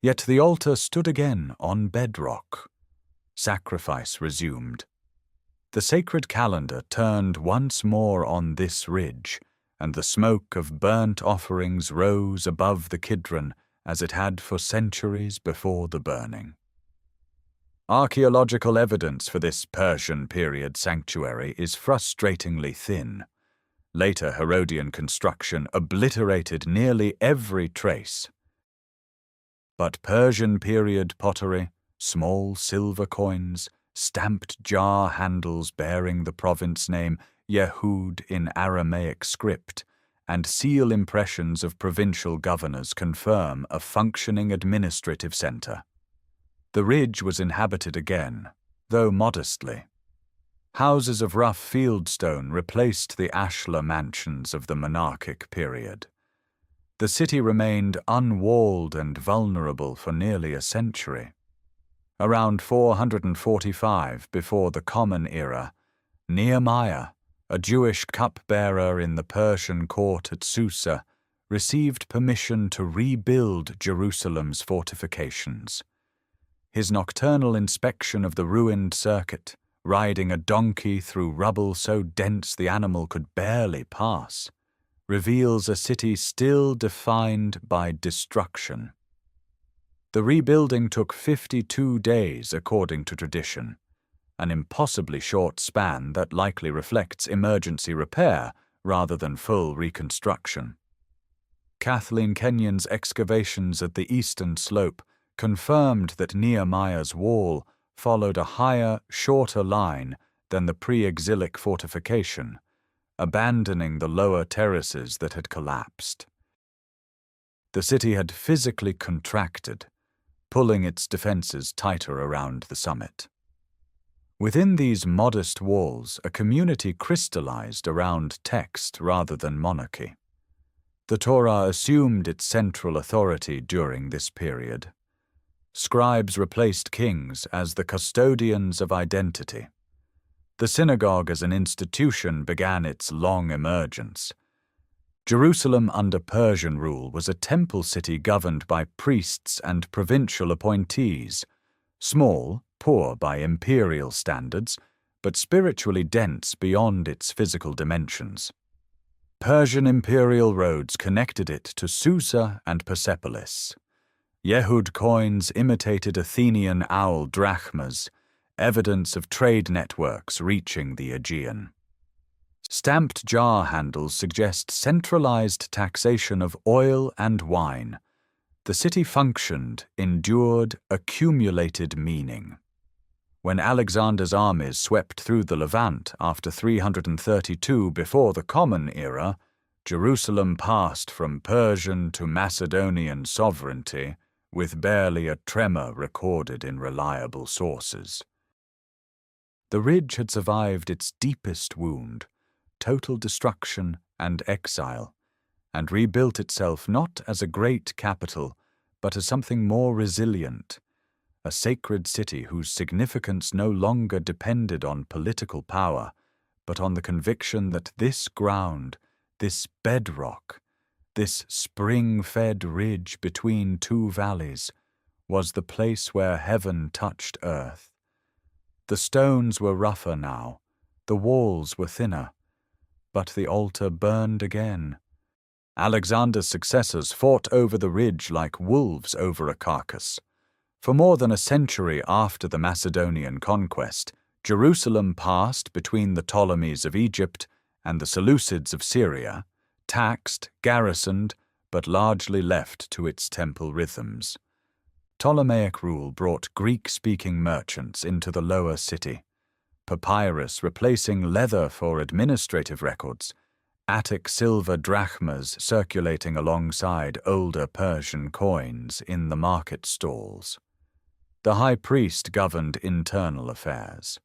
Yet the altar stood again on bedrock. Sacrifice resumed. The sacred calendar turned once more on this ridge, and the smoke of burnt offerings rose above the Kidron as it had for centuries before the burning. Archaeological evidence for this Persian period sanctuary is frustratingly thin. Later Herodian construction obliterated nearly every trace. But Persian period pottery, small silver coins, stamped jar handles bearing the province name Yehud in Aramaic script, and seal impressions of provincial governors confirm a functioning administrative center. The ridge was inhabited again, though modestly. Houses of rough fieldstone replaced the ashlar mansions of the monarchic period. The city remained unwalled and vulnerable for nearly a century. Around 445 before the Common Era, Nehemiah, a Jewish cupbearer in the Persian court at Susa, received permission to rebuild Jerusalem's fortifications. His nocturnal inspection of the ruined circuit, riding a donkey through rubble so dense the animal could barely pass, reveals a city still defined by destruction. The rebuilding took 52 days according to tradition, an impossibly short span that likely reflects emergency repair rather than full reconstruction. Kathleen Kenyon's excavations at the eastern slope confirmed that Nehemiah's wall followed a higher, shorter line than the pre-exilic fortification, abandoning the lower terraces that had collapsed. The city had physically contracted, pulling its defenses tighter around the summit. Within these modest walls, a community crystallized around text rather than monarchy. The Torah assumed its central authority during this period. Scribes replaced kings as the custodians of identity. The synagogue as an institution began its long emergence. Jerusalem under Persian rule was a temple city governed by priests and provincial appointees, small, poor by imperial standards, but spiritually dense beyond its physical dimensions. Persian imperial roads connected it to Susa and Persepolis. Yehud coins imitated Athenian owl drachmas, evidence of trade networks reaching the Aegean. Stamped jar handles suggest centralized taxation of oil and wine. The city functioned, endured, accumulated meaning. When Alexander's armies swept through the Levant after 332 before the Common Era, Jerusalem passed from Persian to Macedonian sovereignty with barely a tremor recorded in reliable sources. The ridge had survived its deepest wound, total destruction and exile, and rebuilt itself not as a great capital, but as something more resilient, a sacred city whose significance no longer depended on political power, but on the conviction that this ground, this bedrock, this spring-fed ridge between two valleys, was the place where heaven touched earth. The stones were rougher now, the walls were thinner, but the altar burned again. Alexander's successors fought over the ridge like wolves over a carcass. For more than a century after the Macedonian conquest, Jerusalem passed between the Ptolemies of Egypt and the Seleucids of Syria, taxed, garrisoned, but largely left to its temple rhythms. Ptolemaic rule brought Greek-speaking merchants into the lower city, papyrus replacing leather for administrative records, Attic silver drachmas circulating alongside older Persian coins in the market stalls. The high priest governed internal affairs.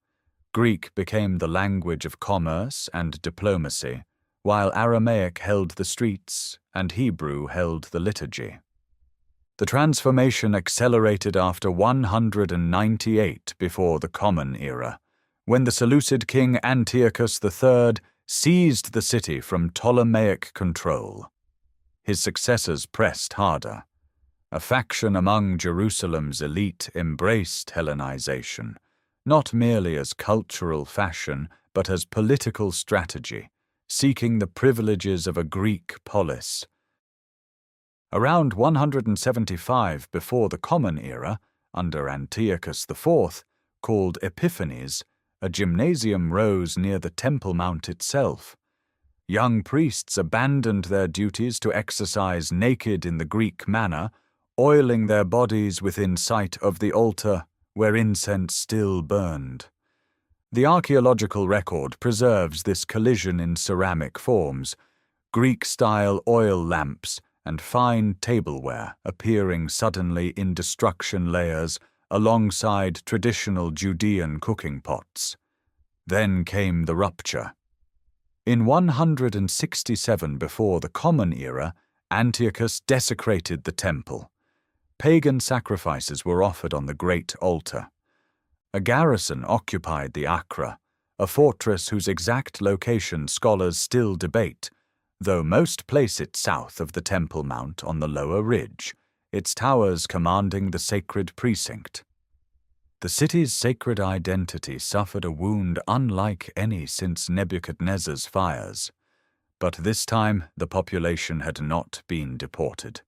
Greek became the language of commerce and diplomacy, while Aramaic held the streets and Hebrew held the liturgy. The transformation accelerated after 198 before the Common Era, when the Seleucid king Antiochus III seized the city from Ptolemaic control. His successors pressed harder. A faction among Jerusalem's elite embraced Hellenization, not merely as cultural fashion, but as political strategy, seeking the privileges of a Greek polis. Around 175 before the Common Era, under Antiochus IV, called Epiphanes, a gymnasium rose near the Temple Mount itself. Young priests abandoned their duties to exercise naked in the Greek manner, oiling their bodies within sight of the altar where incense still burned. The archaeological record preserves this collision in ceramic forms, Greek-style oil lamps and fine tableware appearing suddenly in destruction layers alongside traditional Judean cooking pots. Then came the rupture. In 167 before the Common Era, Antiochus desecrated the temple. Pagan sacrifices were offered on the great altar. A garrison occupied the Acra, a fortress whose exact location scholars still debate, though most place it south of the Temple Mount on the lower ridge, its towers commanding the sacred precinct. The city's sacred identity suffered a wound unlike any since Nebuchadnezzar's fires, but this time the population had not been deported.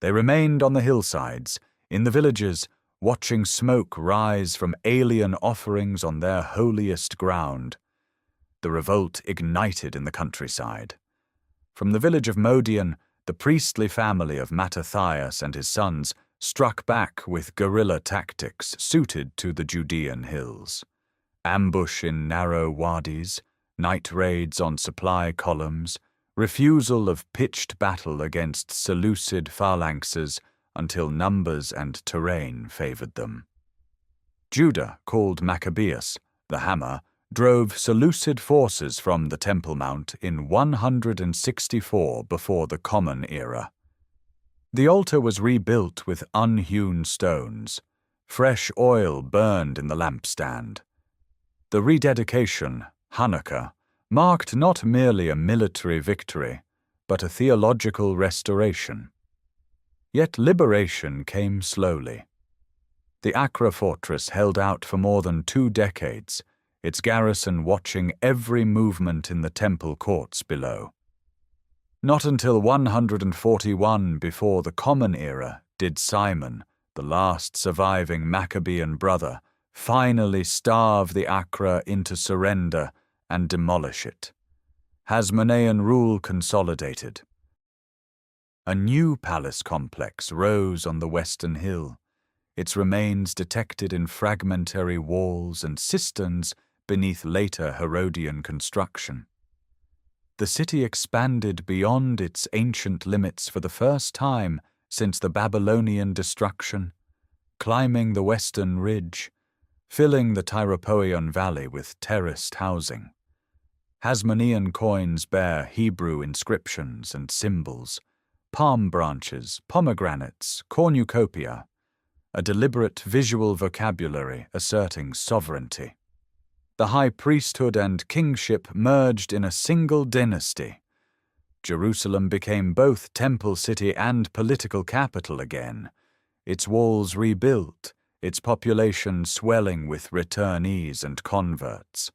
They remained on the hillsides, in the villages, watching smoke rise from alien offerings on their holiest ground. The revolt ignited in the countryside. From the village of Modian, the priestly family of Mattathias and his sons struck back with guerrilla tactics suited to the Judean hills. Ambush in narrow wadis, night raids on supply columns, refusal of pitched battle against Seleucid phalanxes until numbers and terrain favored them. Judah, called Maccabeus, the Hammer, drove Seleucid forces from the Temple Mount in 164 before the Common Era. The altar was rebuilt with unhewn stones. Fresh oil burned in the lampstand. The rededication, Hanukkah, marked not merely a military victory, but a theological restoration. Yet liberation came slowly. The Acra fortress held out for more than 2 decades, its garrison watching every movement in the temple courts below. Not until 141 before the Common Era did Simon, the last surviving Maccabean brother, finally starve the Acra into surrender and demolish it. Hasmonean rule consolidated. A new palace complex rose on the western hill, its remains detected in fragmentary walls and cisterns beneath later Herodian construction. The city expanded beyond its ancient limits for the first time since the Babylonian destruction, climbing the western ridge, filling the Tyropoeon Valley with terraced housing. Hasmonean coins bear Hebrew inscriptions and symbols, palm branches, pomegranates, cornucopia, a deliberate visual vocabulary asserting sovereignty. The high priesthood and kingship merged in a single dynasty. Jerusalem became both temple city and political capital again, its walls rebuilt, its population swelling with returnees and converts.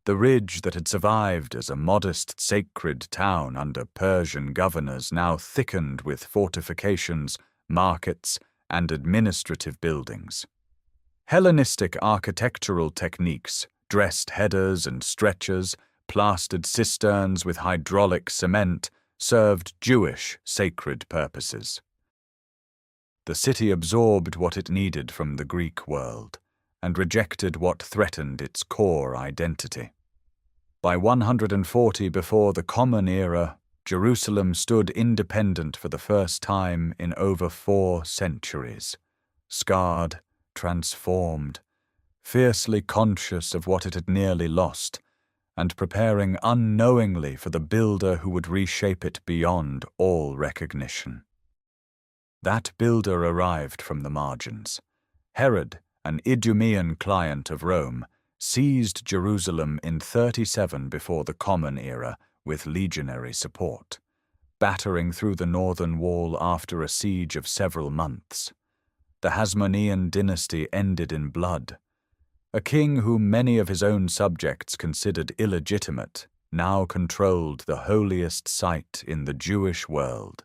The ridge that had survived as a modest sacred town under Persian governors now thickened with fortifications, markets, and administrative buildings. Hellenistic architectural techniques, dressed headers and stretchers, plastered cisterns with hydraulic cement, served Jewish sacred purposes. The city absorbed what it needed from the Greek world and rejected what threatened its core identity. By 140 before the Common Era, Jerusalem stood independent for the first time in over 4 centuries, scarred, transformed, fiercely conscious of what it had nearly lost, and preparing unknowingly for the builder who would reshape it beyond all recognition. That builder arrived from the margins. Herod, an Idumean client of Rome, seized Jerusalem in 37 before the Common Era with legionary support, battering through the northern wall after a siege of several months. The Hasmonean dynasty ended in blood. A king whom many of his own subjects considered illegitimate now controlled the holiest site in the Jewish world,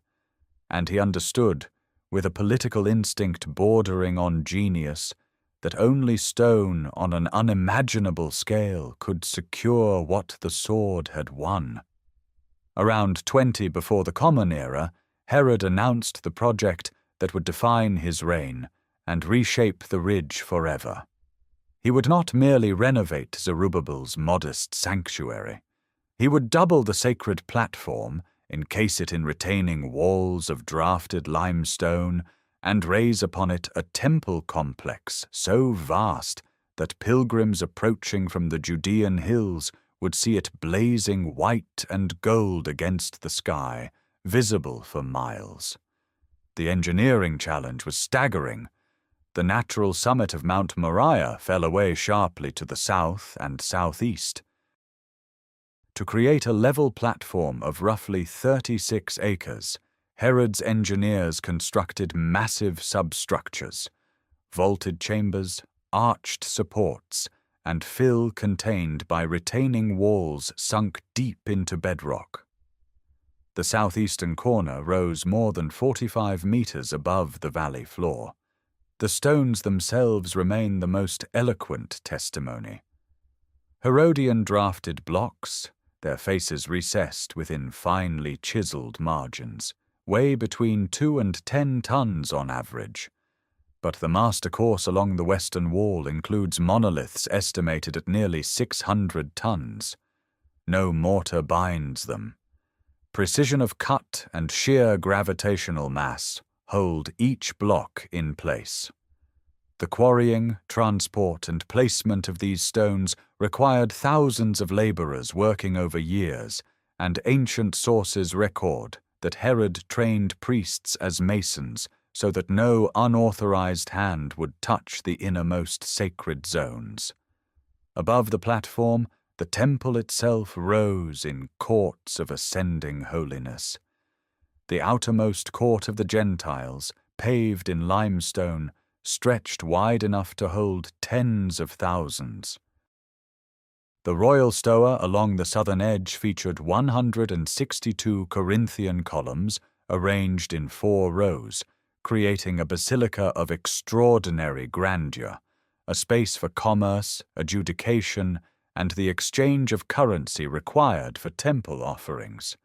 and he understood, with a political instinct bordering on genius, that only stone on an unimaginable scale could secure what the sword had won. Around 20 before the Common Era, Herod announced the project that would define his reign and reshape the ridge forever. He would not merely renovate Zerubbabel's modest sanctuary. He would double the sacred platform, encase it in retaining walls of drafted limestone, and raise upon it a temple complex so vast that pilgrims approaching from the Judean hills would see it blazing white and gold against the sky, visible for miles. The engineering challenge was staggering. The natural summit of Mount Moriah fell away sharply to the south and southeast. To create a level platform of roughly 36 acres, Herod's engineers constructed massive substructures, vaulted chambers, arched supports, and fill contained by retaining walls sunk deep into bedrock. The southeastern corner rose more than 45 meters above the valley floor. The stones themselves remain the most eloquent testimony. Herodian drafted blocks, their faces recessed within finely chiseled margins, weigh between 2 and 10 tons on average. But the master course along the western wall includes monoliths estimated at nearly 600 tons. No mortar binds them. Precision of cut and sheer gravitational mass hold each block in place. The quarrying, transport, and placement of these stones required thousands of laborers working over years, and ancient sources record that Herod trained priests as masons so that no unauthorized hand would touch the innermost sacred zones. Above the platform, the temple itself rose in courts of ascending holiness. The outermost court of the Gentiles, paved in limestone, stretched wide enough to hold tens of thousands. The royal stoa along the southern edge featured 162 Corinthian columns arranged in 4 rows, creating a basilica of extraordinary grandeur, a space for commerce, adjudication, and the exchange of currency required for temple offerings.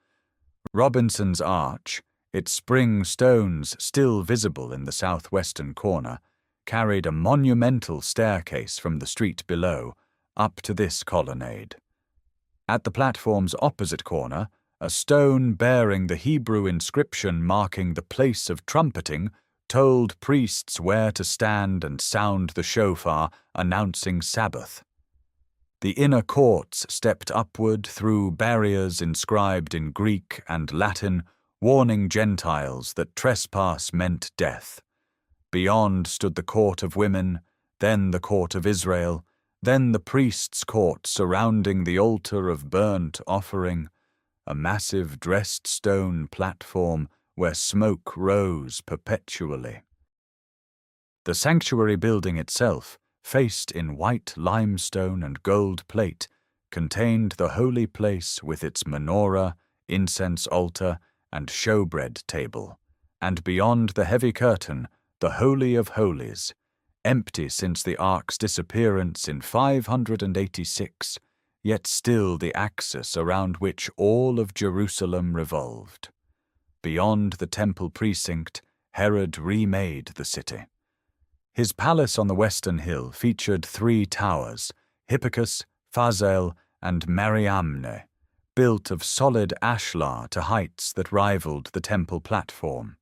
Robinson's Arch, its spring stones still visible in the southwestern corner, carried a monumental staircase from the street below up to this colonnade. At the platform's opposite corner, a stone bearing the Hebrew inscription marking the place of trumpeting told priests where to stand and sound the shofar, announcing Sabbath. The inner courts stepped upward through barriers inscribed in Greek and Latin, warning Gentiles that trespass meant death. Beyond stood the court of women, then the court of Israel, then the priest's court surrounding the altar of burnt offering, a massive dressed stone platform where smoke rose perpetually. The sanctuary building itself, faced in white limestone and gold plate, contained the holy place with its menorah, incense altar, and showbread table, and beyond the heavy curtain, the Holy of Holies, empty since the ark's disappearance in 586, yet still the axis around which all of Jerusalem revolved. Beyond the temple precinct, Herod remade the city. His palace on the western hill featured 3 towers, Hippicus, Phasael, and Mariamne, built of solid ashlar to heights that rivaled the temple platform.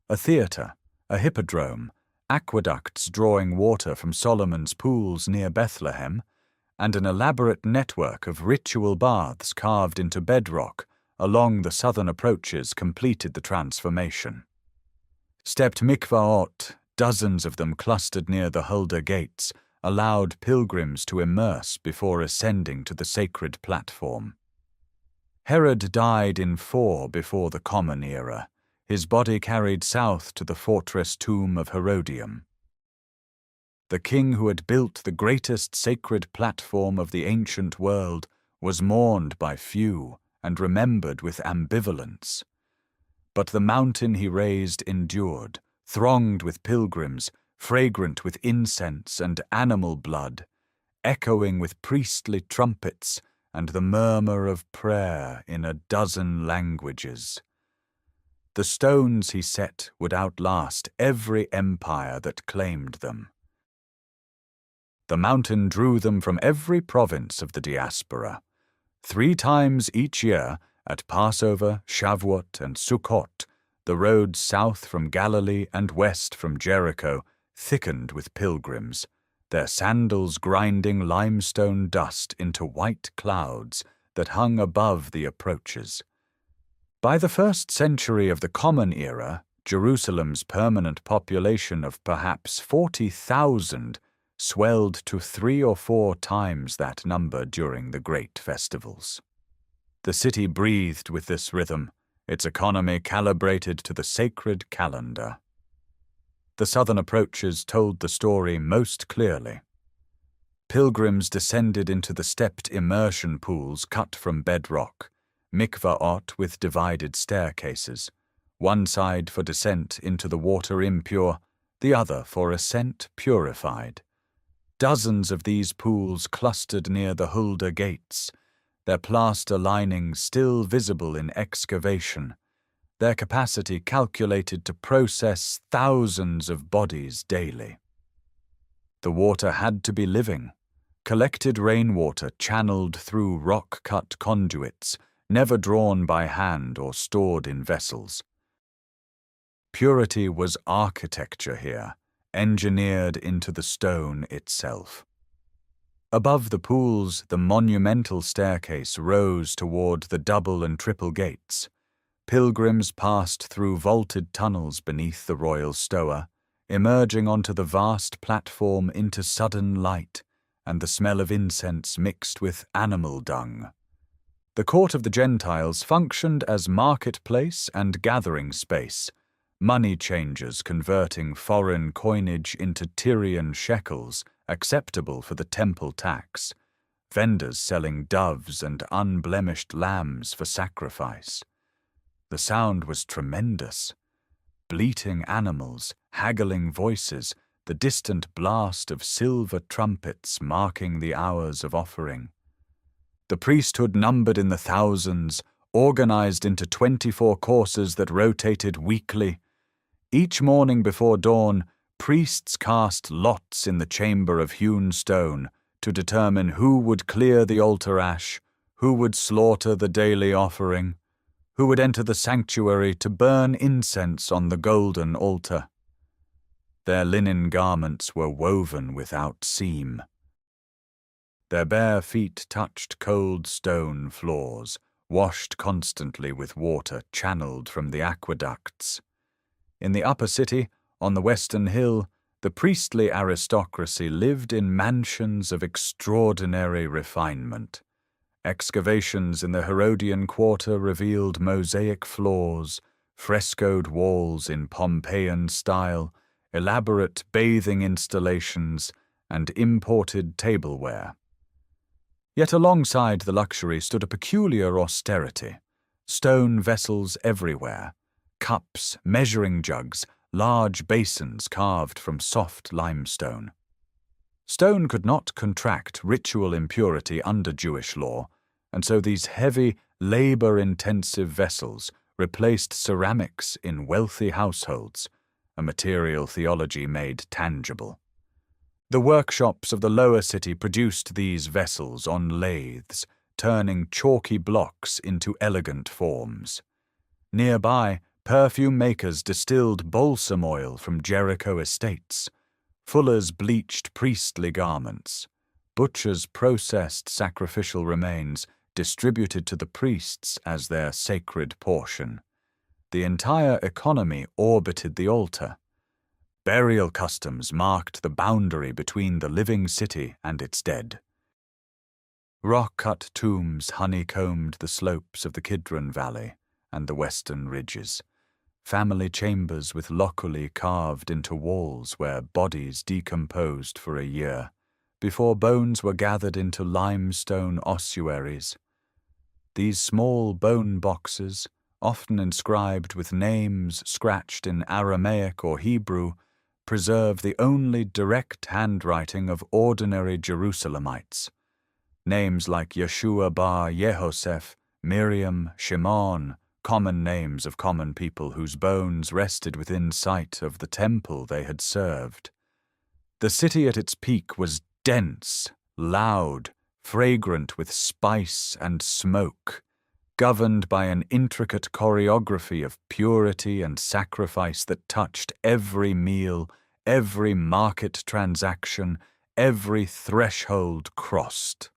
A theatre, a hippodrome, aqueducts drawing water from Solomon's pools near Bethlehem, and an elaborate network of ritual baths carved into bedrock along the southern approaches completed the transformation. Stepped mikvaot, dozens of them clustered near the Huldah gates, allowed pilgrims to immerse before ascending to the sacred platform. Herod died in 4 before the Common Era, his body carried south to the fortress tomb of Herodium. The king who had built the greatest sacred platform of the ancient world was mourned by few and remembered with ambivalence. But the mountain he raised endured, thronged with pilgrims, fragrant with incense and animal blood, echoing with priestly trumpets and the murmur of prayer in a dozen languages. The stones he set would outlast every empire that claimed them. The mountain drew them from every province of the diaspora. 3 times each year, at Passover, Shavuot, and Sukkot, the roads south from Galilee and west from Jericho thickened with pilgrims, their sandals grinding limestone dust into white clouds that hung above the approaches. By the 1st century of the Common Era, Jerusalem's permanent population of perhaps 40,000 swelled to 3 or 4 times that number during the great festivals. The city breathed with this rhythm, its economy calibrated to the sacred calendar. The southern approaches told the story most clearly. Pilgrims descended into the stepped immersion pools cut from bedrock, mikvaot with divided staircases, one side for descent into the water impure, the other for ascent purified. Dozens of these pools clustered near the Huldah gates, their plaster linings still visible in excavation, their capacity calculated to process thousands of bodies daily. The water had to be living, collected rainwater channeled through rock-cut conduits, never drawn by hand or stored in vessels. Purity was architecture here, engineered into the stone itself. Above the pools, the monumental staircase rose toward the double and triple gates. Pilgrims passed through vaulted tunnels beneath the royal stoa, emerging onto the vast platform into sudden light and the smell of incense mixed with animal dung. The court of the Gentiles functioned as marketplace and gathering space, money changers converting foreign coinage into Tyrian shekels acceptable for the temple tax, vendors selling doves and unblemished lambs for sacrifice. The sound was tremendous. Bleating animals, haggling voices, the distant blast of silver trumpets marking the hours of offering. The priesthood numbered in the thousands, organized into 24 courses that rotated weekly. Each morning before dawn, priests cast lots in the chamber of hewn stone to determine who would clear the altar ash, Who would slaughter the daily offering? Who would enter the sanctuary to burn incense on the golden altar? Their linen garments were woven without seam. Their bare feet touched cold stone floors, washed constantly with water channeled from the aqueducts. In the upper city, on the western hill, the priestly aristocracy lived in mansions of extraordinary refinement. Excavations in the Herodian quarter revealed mosaic floors, frescoed walls in Pompeian style, elaborate bathing installations, and imported tableware. Yet alongside the luxury stood a peculiar austerity. Stone vessels everywhere, cups, measuring jugs, large basins carved from soft limestone. Stone could not contract ritual impurity under Jewish law, and so these heavy, labor-intensive vessels replaced ceramics in wealthy households, a material theology made tangible. The workshops of the lower city produced these vessels on lathes, turning chalky blocks into elegant forms. Nearby, perfume makers distilled balsam oil from Jericho estates. Fullers bleached priestly garments. Butchers processed sacrificial remains, distributed to the priests as their sacred portion. The entire economy orbited the altar. Burial customs marked the boundary between the living city and its dead. Rock-cut tombs honeycombed the slopes of the Kidron Valley and the western ridges. Family chambers with loculi carved into walls where bodies decomposed for a year, before bones were gathered into limestone ossuaries. These small bone boxes, often inscribed with names scratched in Aramaic or Hebrew, preserve the only direct handwriting of ordinary Jerusalemites. Names like Yeshua bar Yehoseph, Miriam, Shimon, common names of common people whose bones rested within sight of the temple they had served. The city at its peak was dense, loud, fragrant with spice and smoke, governed by an intricate choreography of purity and sacrifice that touched every meal, every market transaction, every threshold crossed.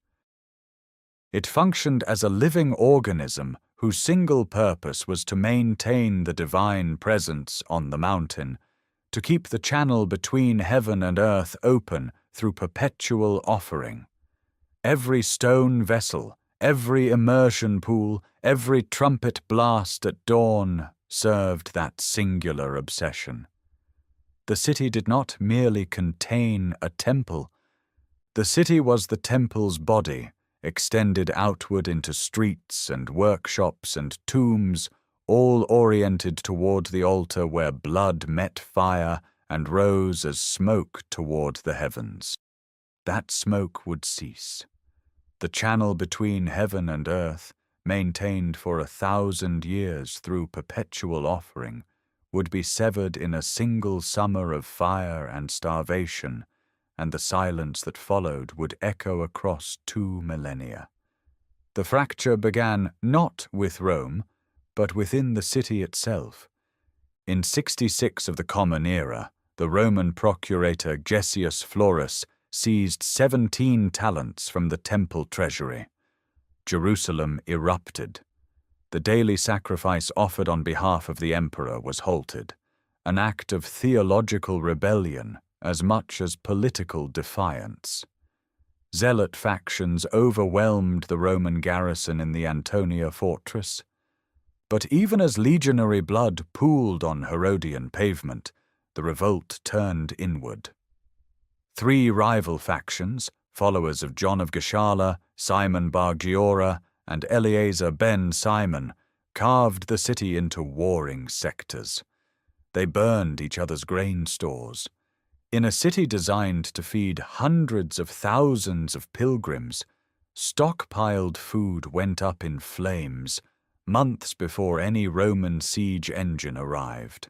It functioned as a living organism whose single purpose was to maintain the divine presence on the mountain, to keep the channel between heaven and earth open through perpetual offering. Every stone vessel, every immersion pool, every trumpet blast at dawn served that singular obsession. The city did not merely contain a temple. The city was the temple's body, extended outward into streets and workshops and tombs, all oriented toward the altar where blood met fire and rose as smoke toward the heavens. That smoke would cease. The channel between heaven and earth, maintained for 1,000 years through perpetual offering, would be severed in a single summer of fire and starvation, and the silence that followed would echo across 2 millennia. The fracture began not with Rome, but within the city itself. In 66 of the Common Era, the Roman procurator Gessius Florus seized 17 talents from the temple treasury. Jerusalem erupted. The daily sacrifice offered on behalf of the emperor was halted, an act of theological rebellion as much as political defiance. Zealot factions overwhelmed the Roman garrison in the Antonia fortress. But even as legionary blood pooled on Herodian pavement, the revolt turned inward. 3 rival factions, followers of John of Gischala, Simon bar Giora, and Eleazar ben Simon, carved the city into warring sectors. They burned each other's grain stores. In a city designed to feed hundreds of thousands of pilgrims, stockpiled food went up in flames months before any Roman siege engine arrived.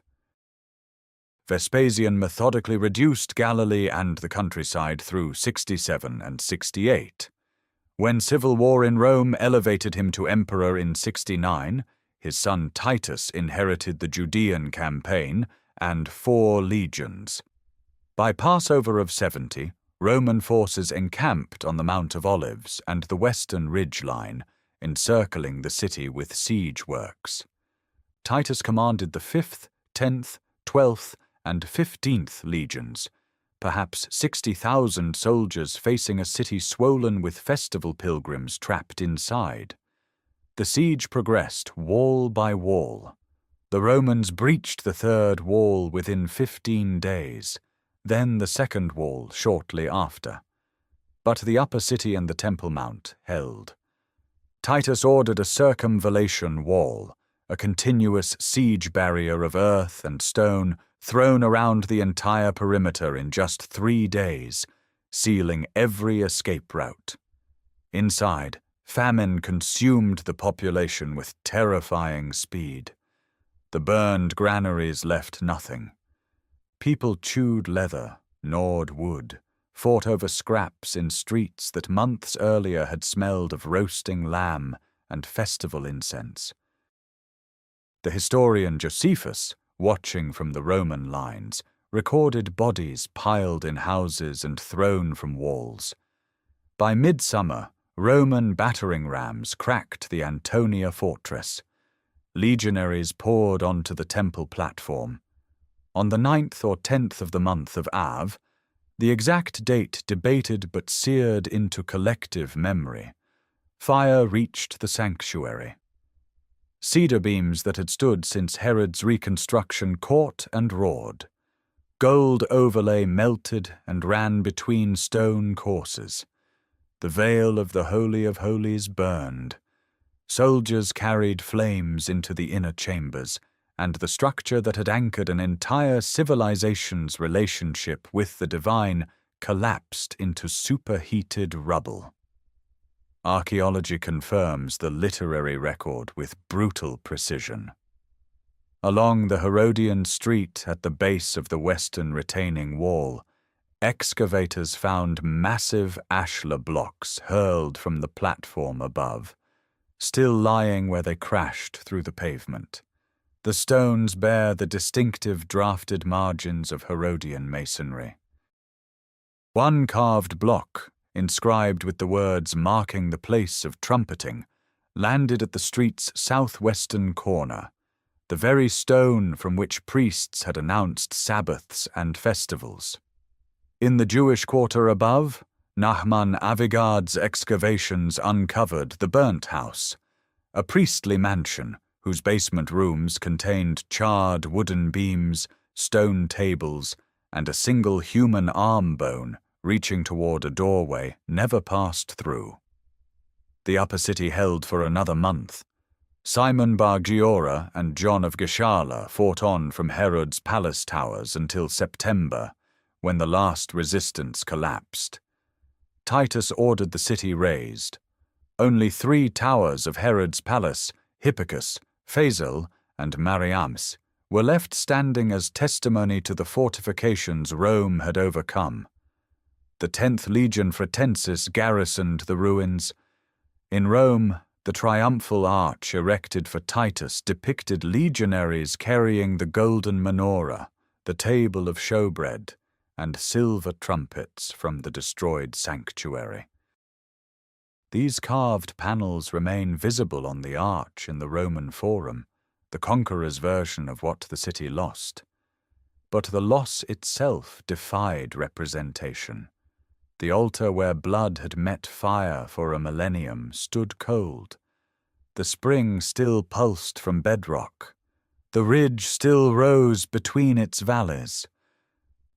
Vespasian methodically reduced Galilee and the countryside through 67 and 68. When civil war in Rome elevated him to emperor in 69, his son Titus inherited the Judean campaign and 4 legions. By Passover of 70, Roman forces encamped on the Mount of Olives and the western ridge line, encircling the city with siege works. Titus commanded the 5th, 10th, 12th, and 15th legions, perhaps 60,000 soldiers facing a city swollen with festival pilgrims trapped inside. The siege progressed wall by wall. The Romans breached the 3rd wall within 15 days, then the 2nd wall shortly after. But the upper city and the Temple Mount held. Titus ordered a circumvallation wall, a continuous siege barrier of earth and stone thrown around the entire perimeter in just 3 days, sealing every escape route. Inside, famine consumed the population with terrifying speed. The burned granaries left nothing. People chewed leather, gnawed wood, fought over scraps in streets that months earlier had smelled of roasting lamb and festival incense. The historian Josephus, watching from the Roman lines, recorded bodies piled in houses and thrown from walls. By midsummer, Roman battering rams cracked the Antonia fortress. Legionaries poured onto the temple platform. On the 9th or 10th of the month of Av, the exact date debated but seared into collective memory, fire reached the sanctuary. Cedar beams that had stood since Herod's Reconstruction caught and roared. Gold overlay melted and ran between stone courses. The veil of the Holy of Holies burned. Soldiers carried flames into the inner chambers, and the structure that had anchored an entire civilization's relationship with the divine collapsed into superheated rubble. Archaeology confirms the literary record with brutal precision. Along the Herodian street at the base of the western retaining wall, excavators found massive ashlar blocks hurled from the platform above, still lying where they crashed through the pavement. The stones bear the distinctive drafted margins of Herodian masonry. One carved block, inscribed with the words marking the place of trumpeting, landed at the street's southwestern corner, the very stone from which priests had announced Sabbaths and festivals. In the Jewish quarter above, Nahman Avigard's excavations uncovered the burnt house, a priestly mansion whose basement rooms contained charred wooden beams, stone tables, and a single human arm bone reaching toward a doorway never passed through. The upper city held for another month. Simon bar Giora and John of Gischala fought on from Herod's palace towers until September, when the last resistance collapsed. Titus ordered the city razed. Only 3 towers of Herod's palace, Hippicus, Phasael, and Mariam's, were left standing as testimony to the fortifications Rome had overcome. The 10th Legion Fretensis garrisoned the ruins. In Rome, the triumphal arch erected for Titus depicted legionaries carrying the golden menorah, the table of showbread, and silver trumpets from the destroyed sanctuary. These carved panels remain visible on the arch in the Roman Forum, the conqueror's version of what the city lost. But the loss itself defied representation. The altar where blood had met fire for a millennium stood cold. The spring still pulsed from bedrock. The ridge still rose between its valleys.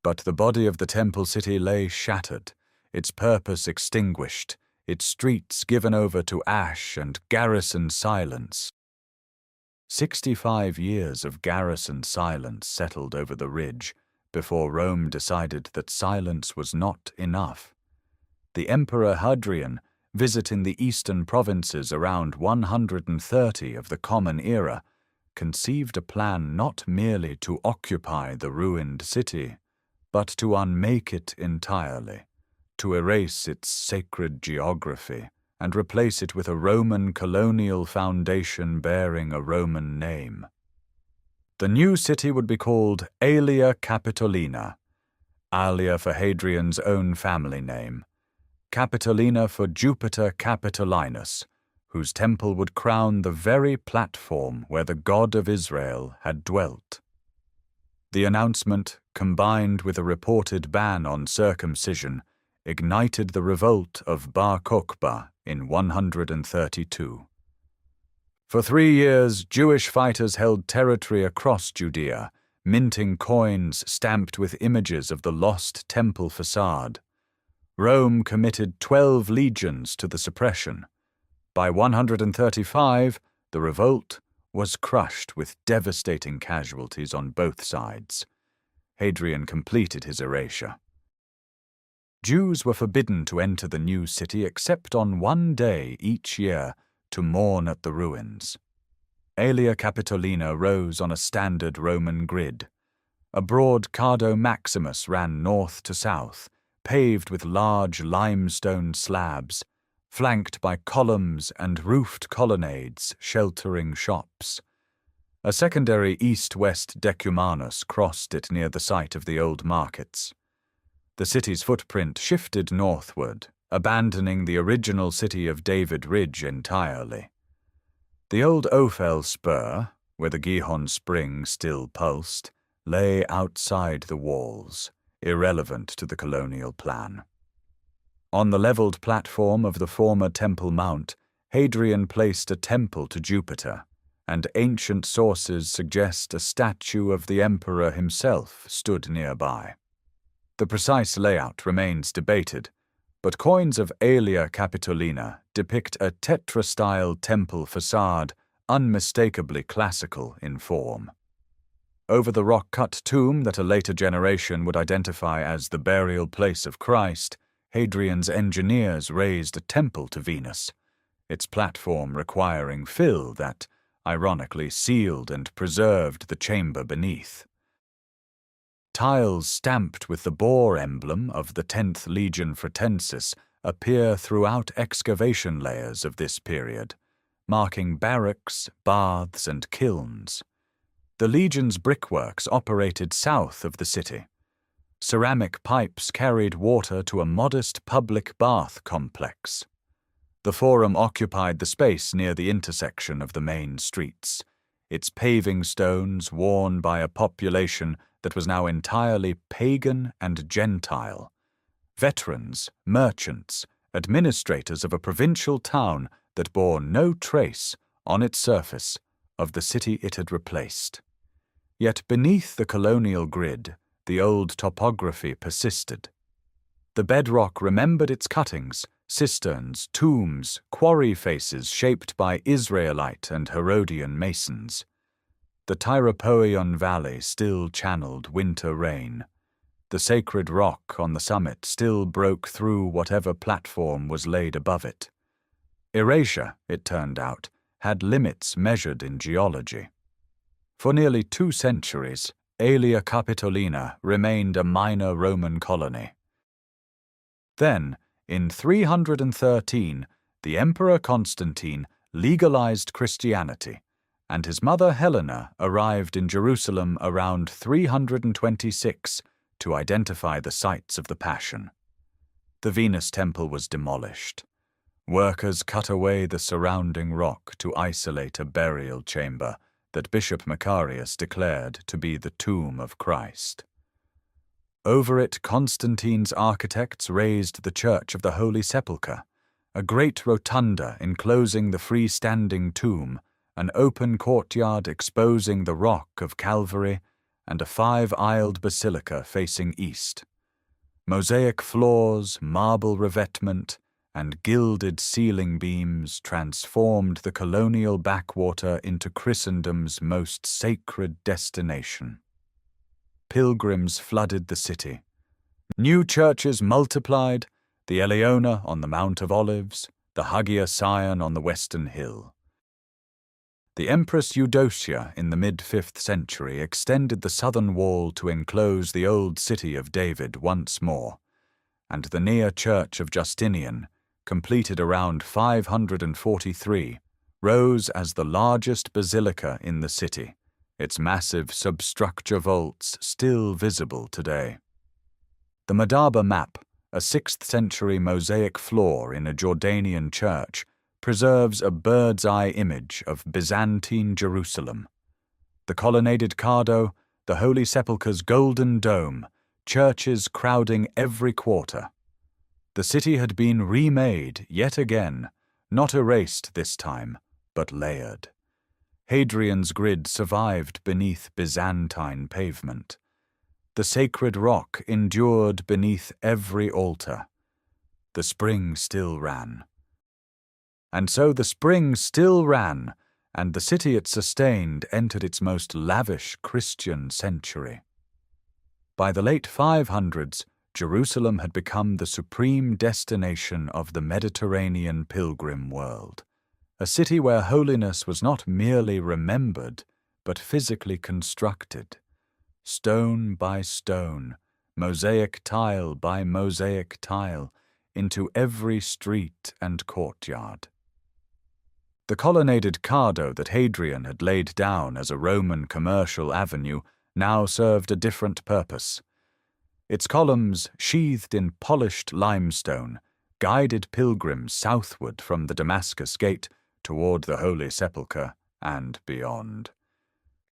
But the body of the temple city lay shattered, its purpose extinguished, its streets given over to ash and garrison silence. 65 years of garrison silence settled over the ridge before Rome decided that silence was not enough. The Emperor Hadrian, visiting the eastern provinces around 130 of the Common Era, conceived a plan not merely to occupy the ruined city, but to unmake it entirely, to erase its sacred geography and replace it with a Roman colonial foundation bearing a Roman name. The new city would be called Aelia Capitolina, Alia for Hadrian's own family name, Capitolina for Jupiter Capitolinus, whose temple would crown the very platform where the God of Israel had dwelt. The announcement, combined with a reported ban on circumcision, ignited the revolt of Bar Kokhba in 132. For 3 years, Jewish fighters held territory across Judea, minting coins stamped with images of the lost temple facade. Rome committed 12 legions to the suppression. By 135, the revolt was crushed with devastating casualties on both sides. Hadrian completed his erasure. Jews were forbidden to enter the new city except on one day each year to mourn at the ruins. Aelia Capitolina rose on a standard Roman grid. A broad Cardo Maximus ran north to south, paved with large limestone slabs, flanked by columns and roofed colonnades sheltering shops. A secondary east-west decumanus crossed it near the site of the old markets. The city's footprint shifted northward, abandoning the original city of David Ridge entirely. The old Ophel spur, where the Gihon spring still pulsed, lay outside the walls, irrelevant to the colonial plan. On the leveled platform of the former Temple Mount, Hadrian placed a temple to Jupiter, and ancient sources suggest a statue of the emperor himself stood nearby. The precise layout remains debated, but coins of Aelia Capitolina depict a tetra-style temple facade unmistakably classical in form. Over the rock-cut tomb that a later generation would identify as the burial place of Christ, Hadrian's engineers raised a temple to Venus, its platform requiring fill that, ironically, sealed and preserved the chamber beneath. Tiles stamped with the boar emblem of the 10th Legion Fretensis appear throughout excavation layers of this period, marking barracks, baths, and kilns. The legion's brickworks operated south of the city. Ceramic pipes carried water to a modest public bath complex. The forum occupied the space near the intersection of the main streets, its paving stones worn by a population that was now entirely pagan and Gentile. Veterans, merchants, administrators of a provincial town that bore no trace, on its surface, of the city it had replaced. Yet beneath the colonial grid, the old topography persisted. The bedrock remembered its cuttings, cisterns, tombs, quarry faces shaped by Israelite and Herodian masons. The Tyropoeon Valley still channeled winter rain. The sacred rock on the summit still broke through whatever platform was laid above it. Erasure, it turned out, had limits measured in geology. For nearly 2 centuries, Aelia Capitolina remained a minor Roman colony. Then, in 313, the Emperor Constantine legalized Christianity, and his mother Helena arrived in Jerusalem around 326 to identify the sites of the Passion. The Venus Temple was demolished. Workers cut away the surrounding rock to isolate a burial chamber that Bishop Macarius declared to be the tomb of Christ. Over it, Constantine's architects raised the Church of the Holy Sepulchre, a great rotunda enclosing the freestanding tomb, an open courtyard exposing the rock of Calvary, and a 5-aisled basilica facing east. Mosaic floors, marble revetment, and gilded ceiling beams transformed the colonial backwater into Christendom's most sacred destination. Pilgrims flooded the city. New churches multiplied, the Eleona on the Mount of Olives, the Hagia Sion on the western hill. The Empress Eudocia in the mid-5th century extended the southern wall to enclose the old city of David once more, and the near church of Justinian, completed around 543, rose as the largest basilica in the city, its massive substructure vaults still visible today. The Madaba map, a 6th century mosaic floor in a Jordanian church, preserves a bird's-eye image of Byzantine Jerusalem. The colonnaded cardo, the Holy Sepulchre's golden dome, churches crowding every quarter. The city had been remade yet again, not erased this time, but layered. Hadrian's grid survived beneath Byzantine pavement. The sacred rock endured beneath every altar. The spring still ran. And so the spring still ran, and the city it sustained entered its most lavish Christian century. By the late 500s, Jerusalem had become the supreme destination of the Mediterranean pilgrim world, a city where holiness was not merely remembered, but physically constructed. Stone by stone, mosaic tile by mosaic tile, into every street and courtyard. The colonnaded cardo that Hadrian had laid down as a Roman commercial avenue now served a different purpose. Its columns, sheathed in polished limestone, guided pilgrims southward from the Damascus Gate toward the Holy Sepulchre and beyond.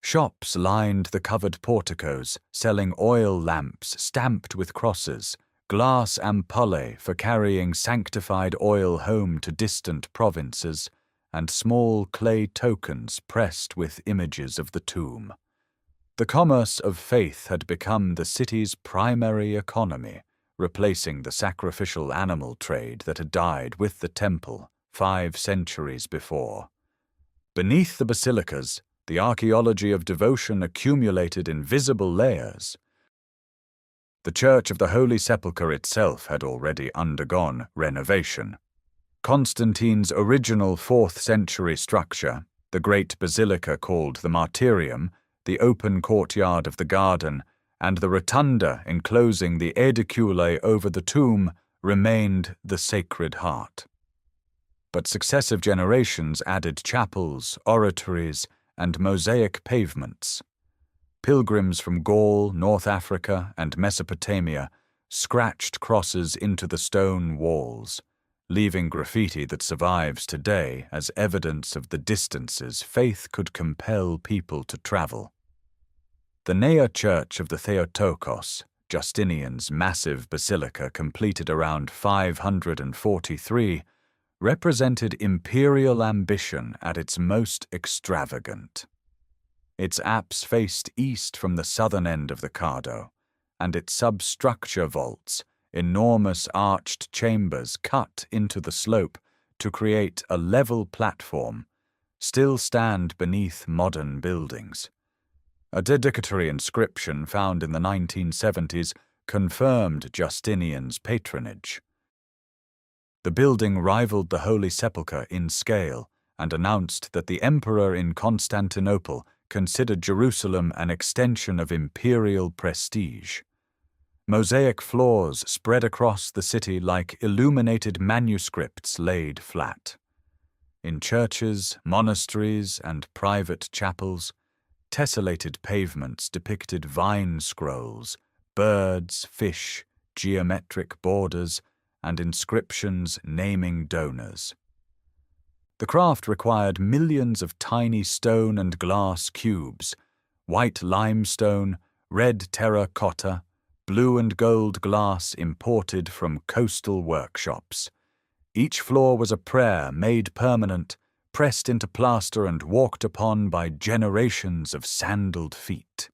Shops lined the covered porticos, selling oil lamps stamped with crosses, glass ampullae for carrying sanctified oil home to distant provinces, and small clay tokens pressed with images of the tomb. The commerce of faith had become the city's primary economy, replacing the sacrificial animal trade that had died with the temple 5 centuries before. Beneath the basilicas, the archaeology of devotion accumulated in visible layers. The Church of the Holy Sepulchre itself had already undergone renovation. Constantine's original 4th century structure, the great basilica called the Martyrium, the open courtyard of the garden, and the rotunda enclosing the edicule over the tomb, remained the Sacred Heart. But successive generations added chapels, oratories, and mosaic pavements. Pilgrims from Gaul, North Africa, and Mesopotamia scratched crosses into the stone walls, leaving graffiti that survives today as evidence of the distances faith could compel people to travel. The Nea Church of the Theotokos, Justinian's massive basilica completed around 543, represented imperial ambition at its most extravagant. Its apse faced east from the southern end of the cardo, and its substructure vaults, enormous arched chambers cut into the slope to create a level platform, still stand beneath modern buildings. A dedicatory inscription found in the 1970s confirmed Justinian's patronage. The building rivaled the Holy Sepulchre in scale and announced that the emperor in Constantinople considered Jerusalem an extension of imperial prestige. Mosaic floors spread across the city like illuminated manuscripts laid flat. In churches, monasteries, and private chapels, tessellated pavements depicted vine scrolls, birds, fish, geometric borders, and inscriptions naming donors. The craft required millions of tiny stone and glass cubes, white limestone, red terracotta, blue and gold glass imported from coastal workshops. Each floor was a prayer made permanent, pressed into plaster and walked upon by generations of sandaled feet.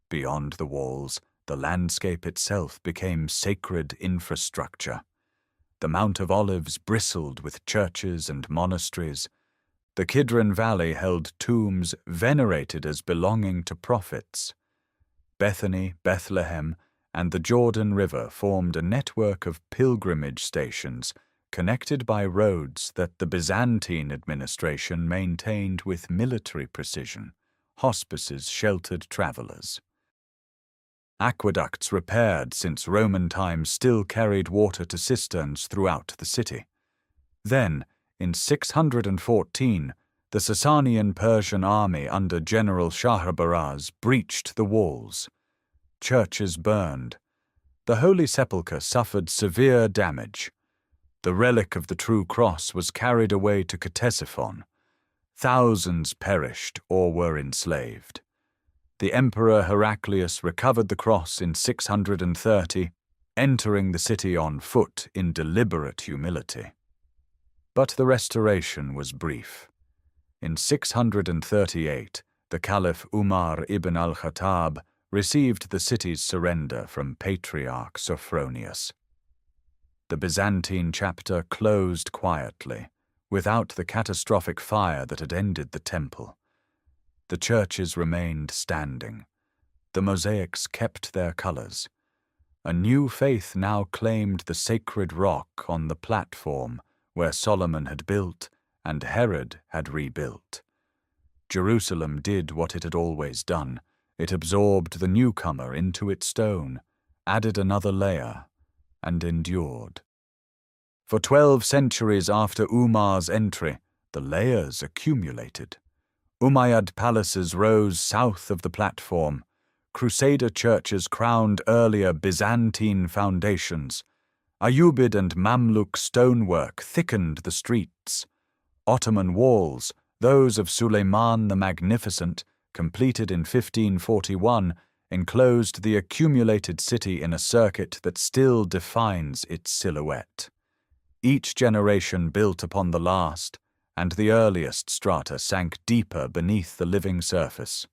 Beyond the walls, the landscape itself became sacred infrastructure. The Mount of Olives bristled with churches and monasteries. The Kidron Valley held tombs venerated as belonging to prophets. Bethany, Bethlehem, and the Jordan River formed a network of pilgrimage stations connected by roads that the Byzantine administration maintained with military precision. Hospices sheltered travelers. aqueducts repaired since Roman times still carried water to cisterns throughout the city. Then, in 614, the Sasanian Persian army under General Shahrbaraz breached the walls. Churches burned. The Holy Sepulchre suffered severe damage. The relic of the true cross was carried away to Ctesiphon. Thousands perished or were enslaved. The Emperor Heraclius recovered the cross in 630, entering the city on foot in deliberate humility. But the restoration was brief. In 638, the Caliph Umar ibn al-Khattab received the city's surrender from Patriarch Sophronius. The Byzantine chapter closed quietly, without the catastrophic fire that had ended the temple. The churches remained standing. The mosaics kept their colors. A new faith now claimed the sacred rock on the platform where Solomon had built and Herod had rebuilt. Jerusalem did what it had always done. It absorbed the newcomer into its stone, added another layer, and endured. For 12 centuries after Umar's entry, the layers accumulated. Umayyad palaces rose south of the platform. Crusader churches crowned earlier Byzantine foundations. Ayyubid and Mamluk stonework thickened the streets. Ottoman walls, those of Suleiman the Magnificent, completed in 1541, enclosed the accumulated city in a circuit that still defines its silhouette. Each generation built upon the last, and the earliest strata sank deeper beneath the living surface.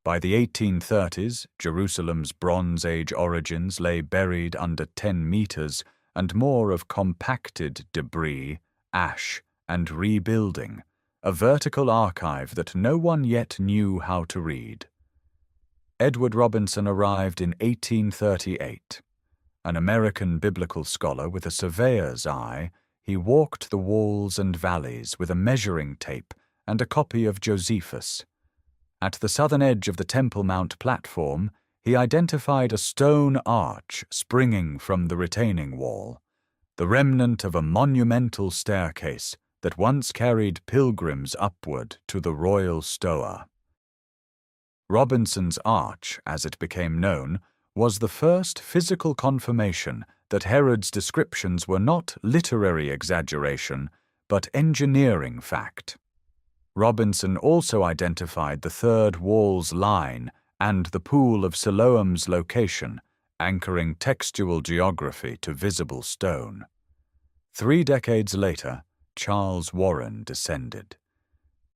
By the 1830s, Jerusalem's Bronze Age origins lay buried under 10 meters and more of compacted debris, ash, and rebuilding, a vertical archive that no one yet knew how to read. Edward Robinson arrived in 1838. An American biblical scholar with a surveyor's eye, he walked the walls and valleys with a measuring tape and a copy of Josephus. At the southern edge of the Temple Mount platform, he identified a stone arch springing from the retaining wall, the remnant of a monumental staircase that once carried pilgrims upward to the royal stoa. Robinson's arch, as it became known, was the first physical confirmation that Herod's descriptions were not literary exaggeration, but engineering fact. Robinson also identified the third wall's line and the pool of Siloam's location, anchoring textual geography to visible stone. 3 decades later, Charles Warren descended.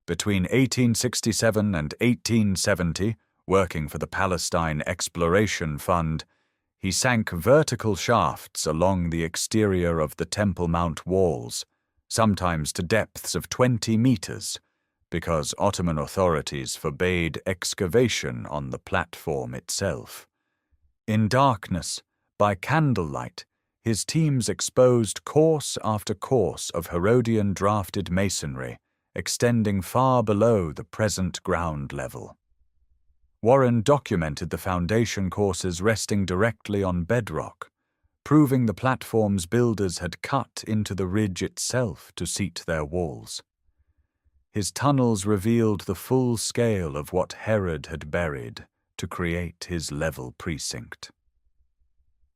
Between 1867 and 1870, working for the Palestine Exploration Fund, he sank vertical shafts along the exterior of the Temple Mount walls, sometimes to depths of 20 meters, because Ottoman authorities forbade excavation on the platform itself. In darkness, by candlelight, his teams exposed course after course of Herodian drafted masonry, extending far below the present ground level. Warren documented the foundation courses resting directly on bedrock, proving the platform's builders had cut into the ridge itself to seat their walls. His tunnels revealed the full scale of what Herod had buried to create his level precinct.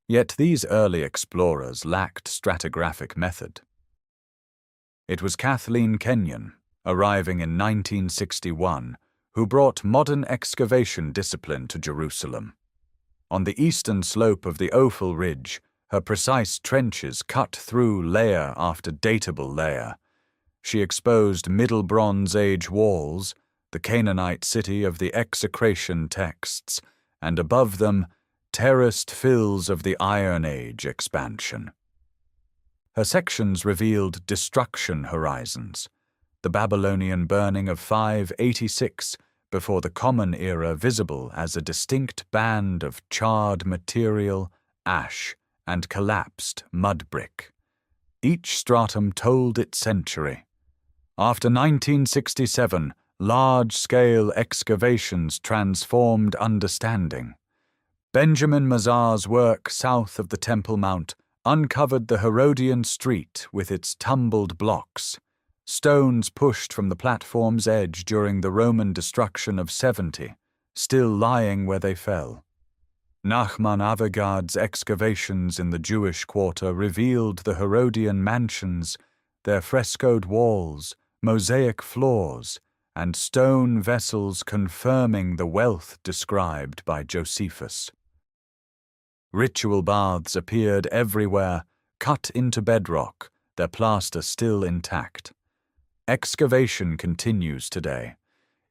Yet these early explorers lacked stratigraphic method. It was Kathleen Kenyon, arriving in 1961, who brought modern excavation discipline to Jerusalem. On the eastern slope of the Ophel Ridge, her precise trenches cut through layer after datable layer. She exposed Middle Bronze Age walls, the Canaanite city of the execration texts, and above them, terraced fills of the Iron Age expansion. Her sections revealed destruction horizons, the Babylonian burning of 586 before the Common Era visible as a distinct band of charred material, ash, and collapsed mud brick. Each stratum told its century. After 1967, large-scale excavations transformed understanding. Benjamin Mazar's work south of the Temple Mount uncovered the Herodian street with its tumbled blocks, stones pushed from the platform's edge during the Roman destruction of 70, still lying where they fell. Nachman Avogard's excavations in the Jewish quarter revealed the Herodian mansions, their frescoed walls, mosaic floors, and stone vessels confirming the wealth described by Josephus. Ritual baths appeared everywhere, cut into bedrock, their plaster still intact. Excavation continues today.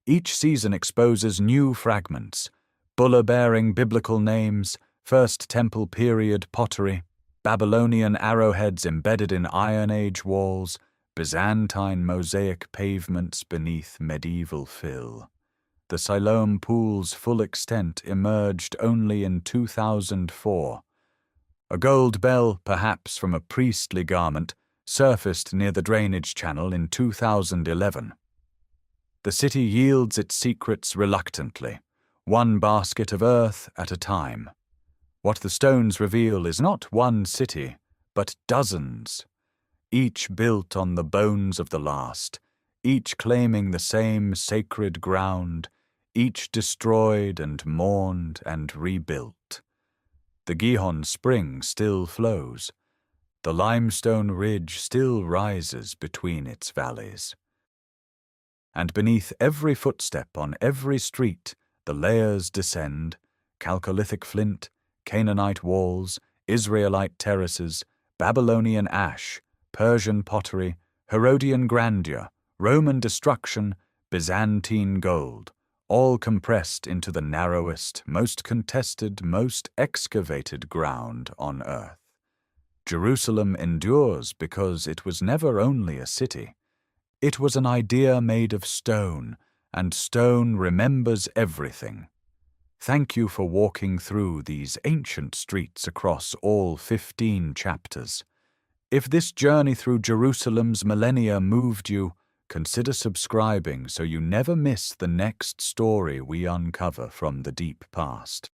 Each season exposes new fragments, bulla-bearing biblical names, First Temple period pottery, Babylonian arrowheads embedded in Iron Age walls, Byzantine mosaic pavements beneath medieval fill. The Siloam pool's full extent emerged only in 2004. A gold bell, perhaps from a priestly garment, surfaced near the drainage channel in 2011. The city yields its secrets reluctantly, one basket of earth at a time. What the stones reveal is not one city, but dozens, each built on the bones of the last, each claiming the same sacred ground, each destroyed and mourned and rebuilt. The Gihon spring still flows. The limestone ridge still rises between its valleys. And beneath every footstep on every street, the layers descend: Chalcolithic flint, Canaanite walls, Israelite terraces, Babylonian ash, Persian pottery, Herodian grandeur, Roman destruction, Byzantine gold, all compressed into the narrowest, most contested, most excavated ground on earth. Jerusalem endures because it was never only a city. It was an idea made of stone, and stone remembers everything. Thank you for walking through these ancient streets across all 15 chapters. If this journey through Jerusalem's millennia moved you, consider subscribing so you never miss the next story we uncover from the deep past.